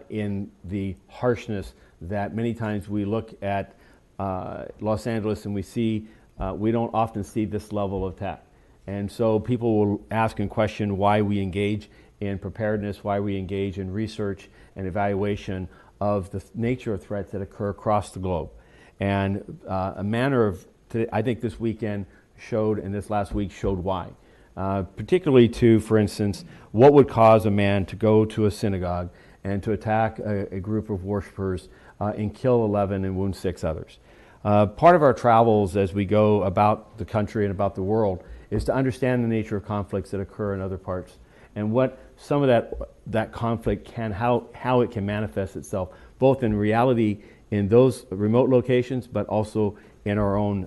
in the harshness that many times we look at Los Angeles and we don't often see this level of attack. And so people will ask and question why we engage in preparedness, why we engage in research and evaluation of the nature of threats that occur across the globe. And I think this weekend showed, and this last week showed why. Particularly to, for instance, what would cause a man to go to a synagogue and to attack a group of worshipers and kill 11 and wound 6 others. Part of our travels as we go about the country and about the world is to understand the nature of conflicts that occur in other parts and what some of that conflict how it can manifest itself, both in reality in those remote locations, but also in our own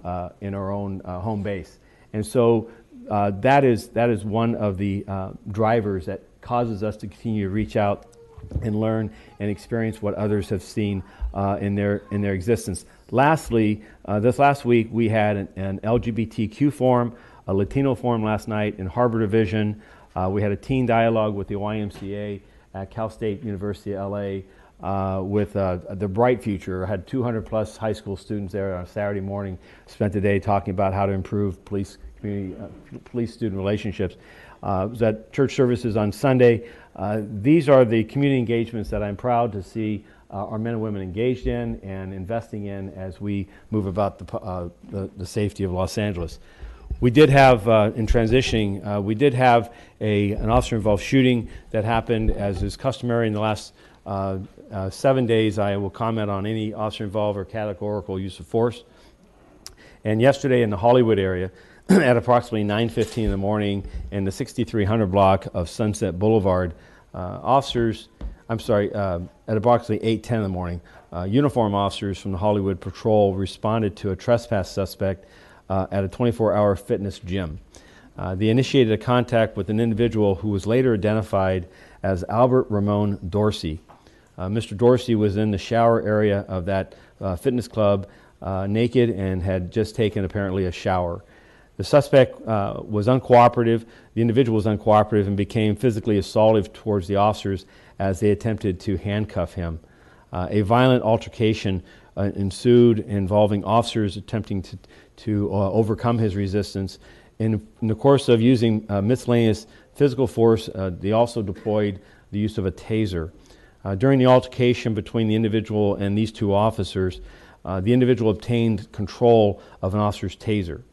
home base. And so that is one of the drivers that causes us to continue to reach out and learn and experience what others have seen in their existence. Lastly, this last week we had an LGBTQ forum, a Latino forum last night in Harbor Division. We had a teen dialogue with the YMCA at Cal State University LA with the Bright Future. I had 200 plus high school students there on a Saturday morning, spent the day talking about how to improve police-student relationships. It was at church services on Sunday. These are the community engagements that I'm proud to see our men and women engaged in and investing in as we move about the safety of Los Angeles. We did have, in transitioning, we did have an officer-involved shooting that happened, as is customary in the last 7 days. I will comment on any officer-involved or categorical use of force. And yesterday in the Hollywood area, at approximately 9:15 in the morning in the 6300 block of Sunset Boulevard, at approximately 8:10 in the morning, uniformed officers from the Hollywood Patrol responded to a trespass suspect at a 24-hour fitness gym. They initiated a contact with an individual who was later identified as Albert Ramon Dorsey. Mr. Dorsey was in the shower area of that fitness club, naked, and had just taken apparently a shower. The suspect was uncooperative. The individual was uncooperative and became physically assaultive towards the officers as they attempted to handcuff him. A violent altercation ensued involving officers attempting to overcome his resistance. In the course of using miscellaneous physical force, they also deployed the use of a taser. During the altercation between the individual and these two officers, the individual obtained control of an officer's taser.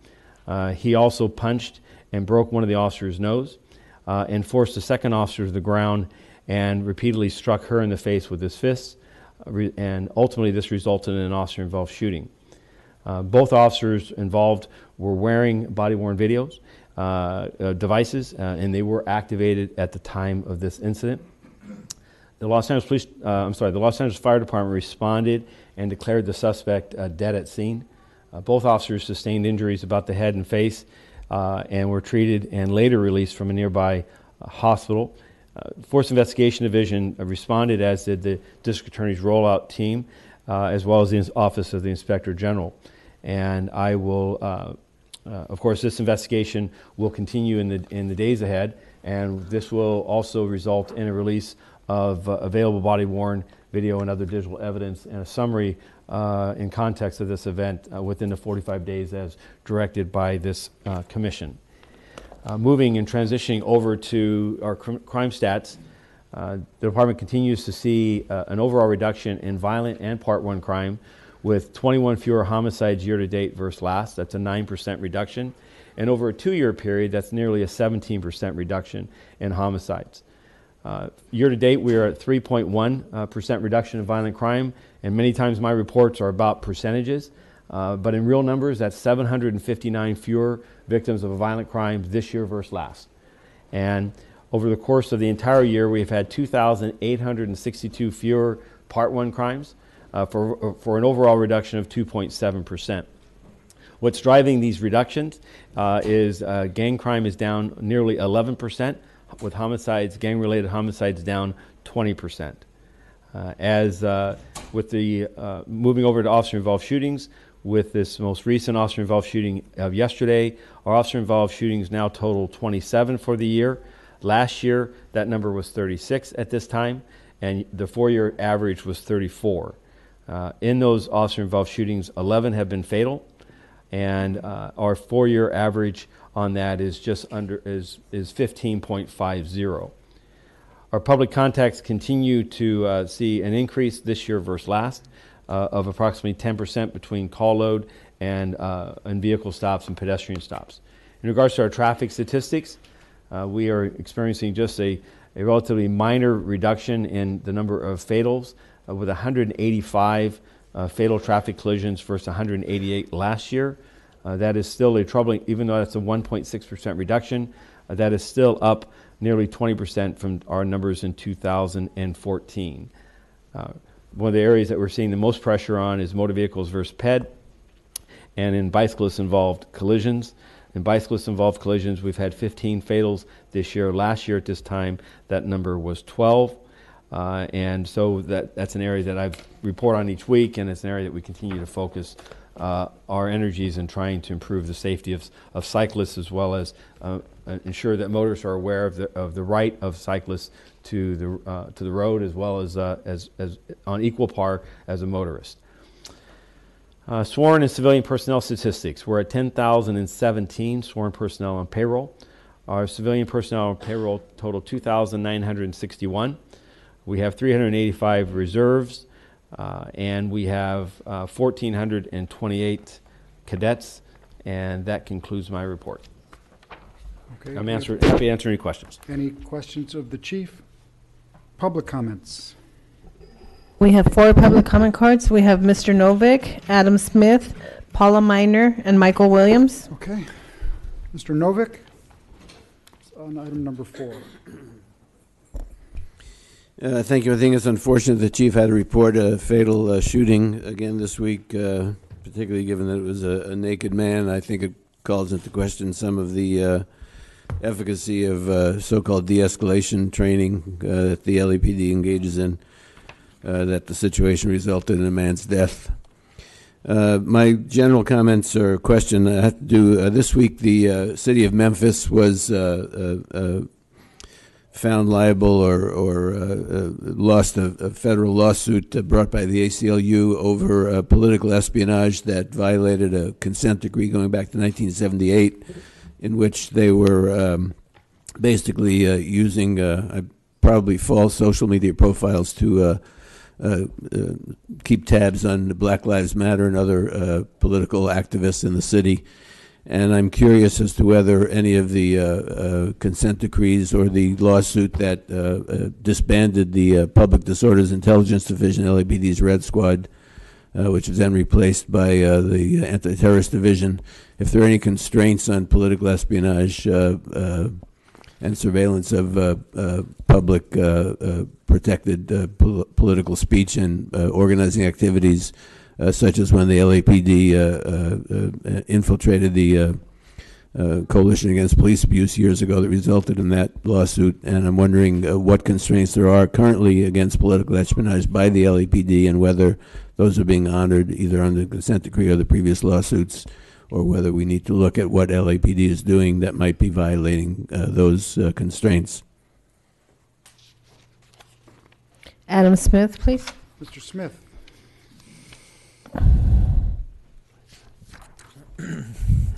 He also punched and broke one of the officer's nose and forced the second officer to the ground and repeatedly struck her in the face with his fists. And ultimately this resulted in an officer-involved shooting. Both officers involved were wearing body-worn videos, devices, and they were activated at the time of this incident. The Los Angeles Fire Department responded and declared the suspect dead at scene. Both officers sustained injuries about the head and face and were treated and later released from a nearby hospital. Force Investigation Division responded, as did the District Attorney's rollout team, as well as the Office of the Inspector General. And I will, of course, this investigation will continue in the days ahead, and this will also result in a release of available body-worn video and other digital evidence and a summary in context of this event within the 45 days as directed by this commission. Moving and transitioning over to our crime stats, The department continues to see an overall reduction in violent and Part 1 crime, with 21 fewer homicides year-to-date versus last. That's a 9% reduction. And over a 2-year period, that's nearly a 17% reduction in homicides. Year-to-date, we are at 3.1% reduction in violent crime, and many times my reports are about percentages. But in real numbers, that's 759 fewer victims of a violent crime this year versus last. And over the course of the entire year, we've had 2,862 fewer Part 1 crimes for an overall reduction of 2.7%. What's driving these reductions is gang crime is down nearly 11%, with homicides, gang-related homicides down 20%. With the moving over to officer-involved shootings, with this most recent officer-involved shooting of yesterday, our officer-involved shootings now total 27 for the year. Last year, that number was 36 at this time, and the 4-year average was 34. In those officer-involved shootings, 11 have been fatal, and our 4-year average on that is just under is 15.50. Our public contacts continue to see an increase this year versus last of approximately 10% between call load and vehicle stops and pedestrian stops. In regards to our traffic statistics, we are experiencing just a relatively minor reduction in the number of fatals, with 185 fatal traffic collisions versus 188 last year. That is still a troubling, even though that's a 1.6% reduction, that is still up nearly 20% from our numbers in 2014. One of the areas that we're seeing the most pressure on is motor vehicles versus PED, and in bicyclist-involved collisions. In bicyclist-involved collisions, we've had 15 fatals this year. Last year at this time, that number was 12. And so that's an area that I report on each week, and it's an area that we continue to focus our energies in trying to improve the safety of cyclists, as well as ensure that motorists are aware of the right of cyclists to the road, as well as on equal par as a motorist. Sworn and civilian personnel statistics. We're at 10,017 sworn personnel on payroll. Our civilian personnel on payroll total 2,961. We have 385 reserves, and we have 1,428 cadets, and that concludes my report. Okay. I'm happy to answer any questions. Any questions of the chief? Public comments. We have 4 public comment cards. We have Mr. Novick, Adam Smith, Paula Miner, and Michael Williams. Okay. Mr. Novick, on item number 4. Thank you. I think it's unfortunate the chief had to report a fatal shooting again this week, particularly given that it was a naked man. I think it calls into question some of the efficacy of so-called de-escalation training that the LAPD engages in, that the situation resulted in a man's death. My general comments or question have to do, this week the city of Memphis was found liable or lost a federal lawsuit brought by the ACLU over political espionage that violated a consent decree going back to 1978, in which they were basically using probably false social media profiles to keep tabs on Black Lives Matter and other political activists in the city. And I'm curious as to whether any of the consent decrees or the lawsuit that disbanded the Public Disorders Intelligence Division, LAPD's Red Squad, which was then replaced by the Anti-Terrorist Division, if there are any constraints on political espionage and surveillance of public protected political speech and organizing activities, such as when the LAPD infiltrated the Coalition Against Police Abuse years ago that resulted in that lawsuit. And I'm wondering what constraints there are currently against political espionage by the LAPD, and whether those are being honored either under the consent decree or the previous lawsuits, or whether we need to look at what LAPD is doing that might be violating those constraints. Adam Smith, please. Mr. Smith.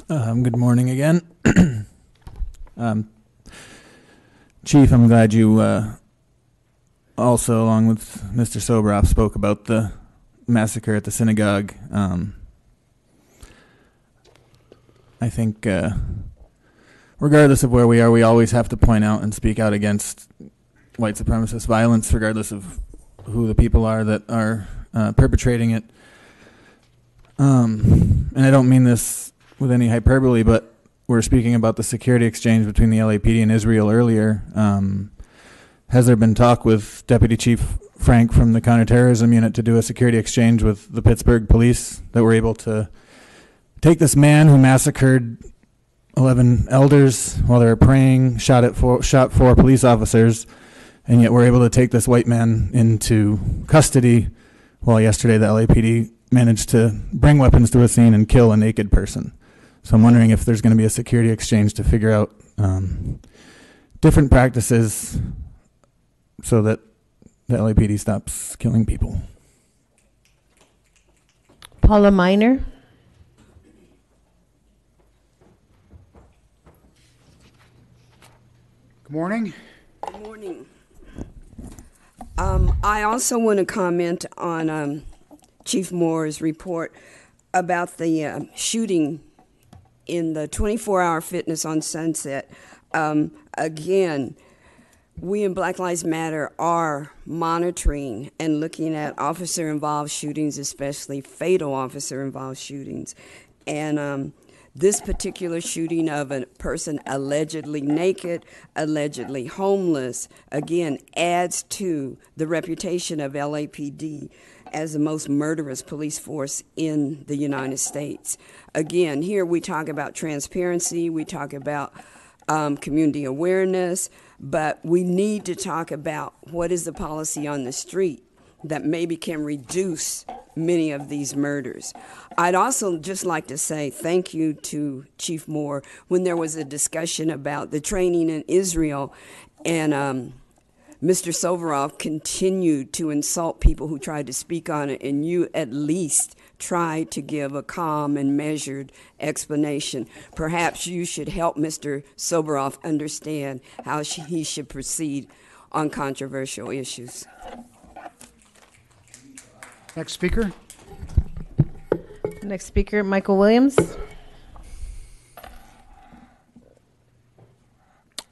Good morning again. Chief, I'm glad you also, along with Mr. Sobroff, spoke about the massacre at the synagogue. I think, regardless of where we are, we always have to point out and speak out against white supremacist violence, regardless of who the people are that are perpetrating it. And I don't mean this with any hyperbole, but we're speaking about the security exchange between the LAPD and Israel earlier. Has there been talk with Deputy Chief Frank from the Counterterrorism Unit to do a security exchange with the Pittsburgh police that were able to take this man who massacred 11 elders while they were praying, shot four police officers, and yet we're able to take this white man into custody while yesterday the LAPD managed to bring weapons to a scene and kill a naked person. So I'm wondering if there's going to be a security exchange to figure out different practices so that the LAPD stops killing people. Paula Miner. Good morning. Good morning. I also want to comment on Chief Moore's report about the shooting in the 24-hour fitness on Sunset. Again, we in Black Lives Matter are monitoring and looking at officer-involved shootings, especially fatal officer-involved shootings. And this particular shooting of a person allegedly naked, allegedly homeless, again, adds to the reputation of LAPD as the most murderous police force in the United States. Again, here we talk about transparency, we talk about community awareness, but we need to talk about what is the policy on the street that maybe can reduce many of these murders. I'd also just like to say thank you to Chief Moore when there was a discussion about the training in Israel, and Mr. Soveroff continued to insult people who tried to speak on it, and you at least tried to give a calm and measured explanation. Perhaps you should help Mr. Soveroff understand how he should proceed on controversial issues. Next speaker. Next speaker, Michael Williams.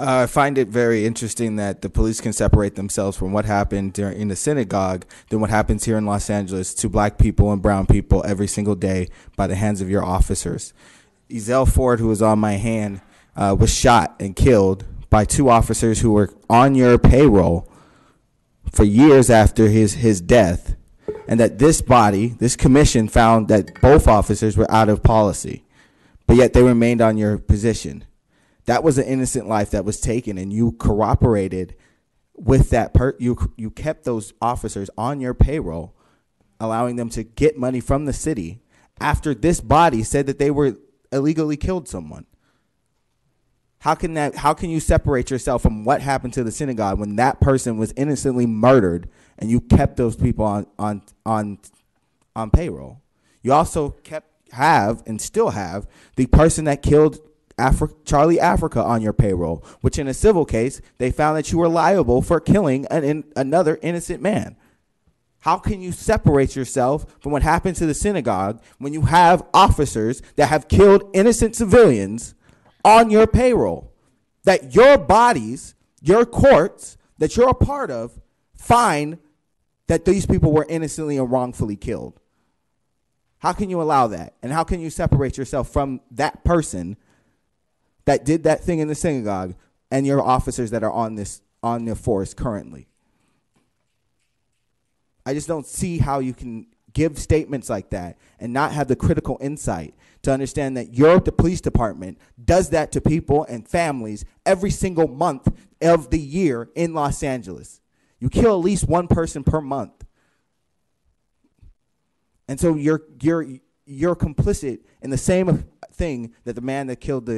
I find it very interesting that the police can separate themselves from what happened in the synagogue than what happens here in Los Angeles to black people and brown people every single day by the hands of your officers. Ezell Ford, who was on my hand, was shot and killed by two officers who were on your payroll for years after his death, and that this commission found that both officers were out of policy, but yet they remained on your position. That was an innocent life that was taken, and you cooperated with that. You kept those officers on your payroll, allowing them to get money from the city after this body said that they were illegally killed someone. How can you separate yourself from what happened to the synagogue when that person was innocently murdered and you kept those people on payroll? You also have and still have the person that killed Charlie Africa on your payroll, which in a civil case, they found that you were liable for killing another innocent man. How can you separate yourself from what happened to the synagogue when you have officers that have killed innocent civilians on your payroll, that your bodies, your courts that you're a part of, find that these people were innocently and wrongfully killed? How can you allow that? And how can you separate yourself from that person that did that thing in the synagogue and your officers that are on the force currently? I just don't see how you can give statements like that and not have the critical insight to understand that the police department does that to people and families every single month of the year in Los Angeles. You kill at least one person per month. And so you're complicit in the same thing that the man that killed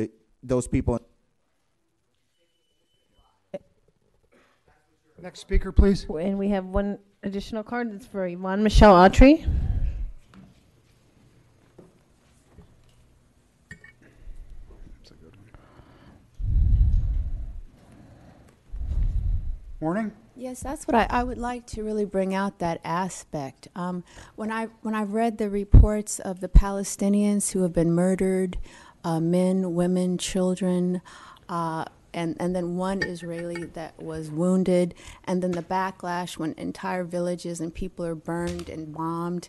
those people. Next speaker, please. And we have one additional card. It's for Yvonne Michelle Autry. Morning. Yes, that's what I would like to really bring out, that aspect. When I've read the reports of the Palestinians who have been murdered, men, women, children, and then one Israeli that was wounded, and then the backlash when entire villages and people are burned and bombed.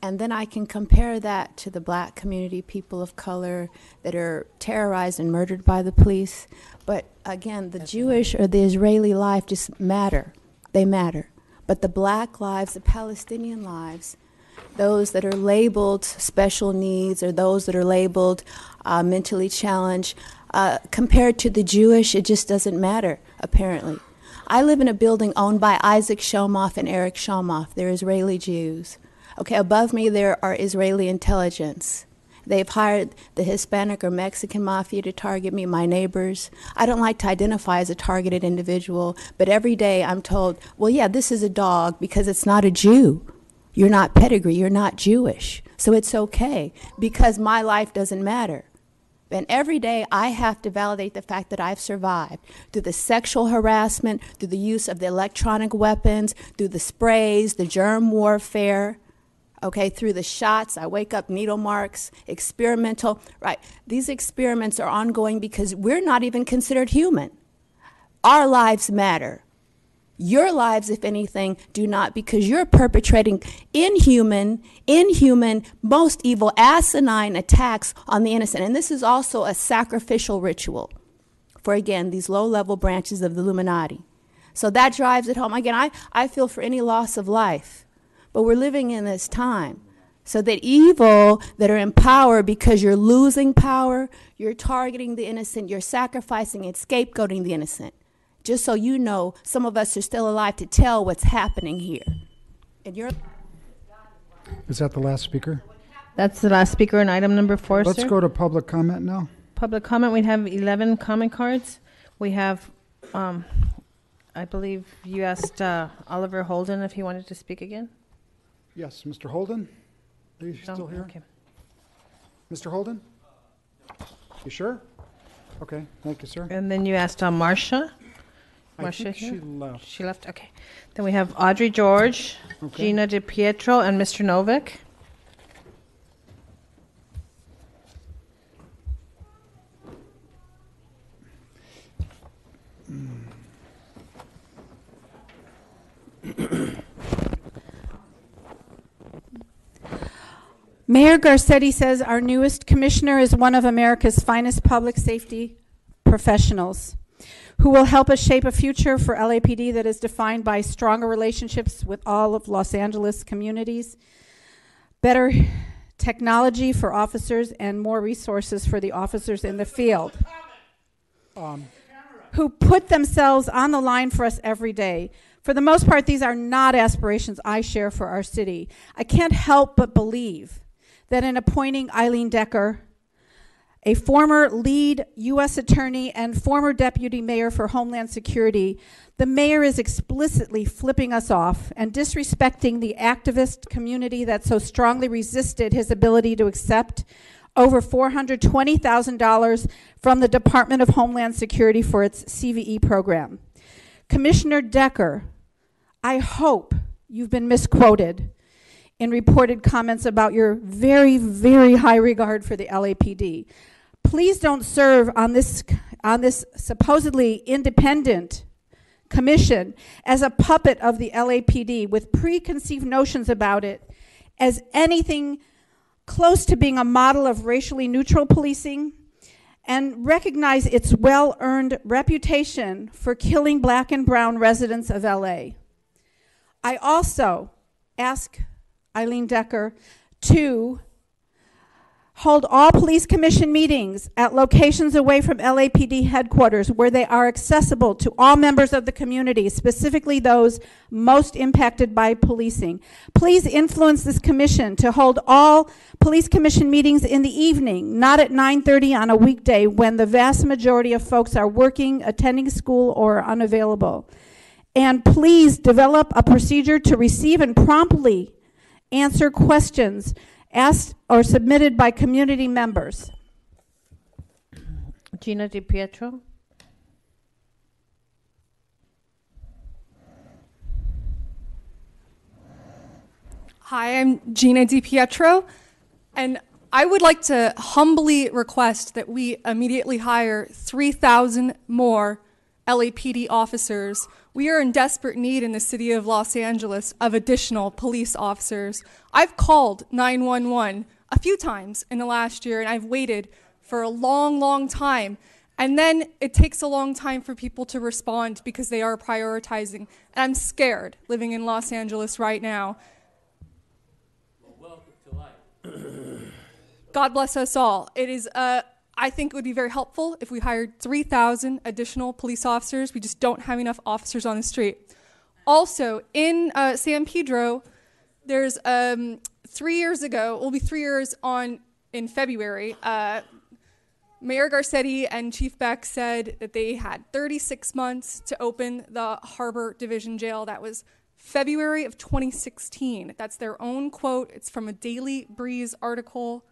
And then I can compare that to the black community, people of color that are terrorized and murdered by the police. But again, the Jewish or the Israeli life just matter. They matter. But the black lives, the Palestinian lives, those that are labeled special needs or those that are labeled mentally challenged, compared to the Jewish, it just doesn't matter, apparently. I live in a building owned by Isaac Shomoff and Eric Shomoff. They're Israeli Jews. Okay, above me there are Israeli intelligence. They've hired the Hispanic or Mexican mafia to target me, my neighbors. I don't like to identify as a targeted individual, but every day I'm told, well, yeah, this is a dog because it's not a Jew. You're not pedigree, you're not Jewish. So it's okay because my life doesn't matter. And every day I have to validate the fact that I've survived through the sexual harassment, through the use of the electronic weapons, through the sprays, the germ warfare. Okay, through the shots, I wake up, needle marks, experimental, right? These experiments are ongoing because we're not even considered human. Our lives matter. Your lives, if anything, do not, because you're perpetrating inhuman, most evil, asinine attacks on the innocent. And this is also a sacrificial ritual for, again, these low-level branches of the Illuminati. So that drives it home. Again, I feel for any loss of life. But we're living in this time so that evil that are in power, because you're losing power, you're targeting the innocent, you're sacrificing and scapegoating the innocent. Just so you know, some of us are still alive to tell what's happening here. And you're... Is that the last speaker? That's the last speaker on item number 4, Let's sir. go to public comment now. Public comment, we have 11 comment cards. We have, I believe you asked Oliver Holden if he wanted to speak again. Yes, Mr. Holden? Are you still here? Okay. Mr. Holden? You sure? Okay, thank you, sir. And then you asked Marcia. I think here? she left. She left, okay. Then we have Audrey George, Okay. Gina DiPietro, and Mr. Novick. Mayor Garcetti says our newest commissioner is one of America's finest public safety professionals who will help us shape a future for LAPD that is defined by stronger relationships with all of Los Angeles communities, better technology for officers, and more resources for the officers in the field who put themselves on the line for us every day. For the most part, these are not aspirations I share for our city. I can't help but believe that in appointing Eileen Decker, a former lead U.S. attorney and former deputy mayor for Homeland Security, the mayor is explicitly flipping us off and disrespecting the activist community that so strongly resisted his ability to accept over $420,000 from the Department of Homeland Security for its CVE program. Commissioner Decker, I hope you've been misquoted in reported comments about your very, very high regard for the LAPD. Please don't serve on this supposedly independent commission as a puppet of the LAPD with preconceived notions about it as anything close to being a model of racially neutral policing, and recognize its well-earned reputation for killing black and brown residents of LA. I also ask Eileen Decker to hold all police commission meetings at locations away from LAPD headquarters where they are accessible to all members of the community, specifically those most impacted by policing. Please influence this commission to hold all police commission meetings in the evening, not at 9:30 on a weekday when the vast majority of folks are working, attending school, or unavailable. And please develop a procedure to receive and promptly answer questions asked or submitted by community members. Gina DiPietro. Hi, I'm Gina DiPietro, and I would like to humbly request that we immediately hire 3,000 more LAPD officers. We are in desperate need in the city of Los Angeles of additional police officers. I've called 911 a few times in the last year, and I've waited for a long, long time. And then it takes a long time for people to respond because they are prioritizing. And I'm scared living in Los Angeles right now. God bless us all. It is, I think it would be very helpful if we hired 3,000 additional police officers. We just don't have enough officers on the street. Also, in San Pedro, there's 3 years ago, it will be 3 years in February, Mayor Garcetti and Chief Beck said that they had 36 months to open the Harbor Division Jail. That was February of 2016. That's their own quote. It's from a Daily Breeze article.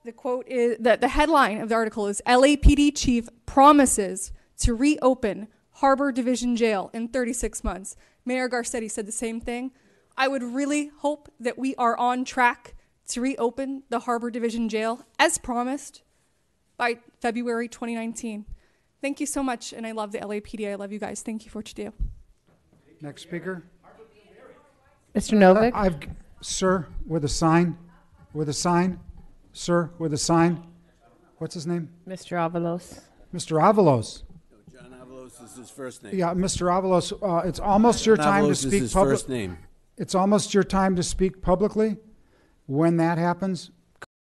The quote is, the headline of the article is, LAPD Chief promises to reopen Harbor Division Jail in 36 months. Mayor Garcetti said the same thing. I would really hope that we are on track to reopen the Harbor Division Jail as promised by February 2019. Thank you so much, and I love the LAPD. I love you guys. Thank you for what you do. Next speaker. Mr. Novick? Sir, with a sign. Sir, with a sign. What's his name? Mr. Avalos. Mr. Avalos. John Avalos is his first name. Yeah, Mr. Avalos, it's almost your time to speak publicly. First name. It's almost your time to speak publicly. When that happens,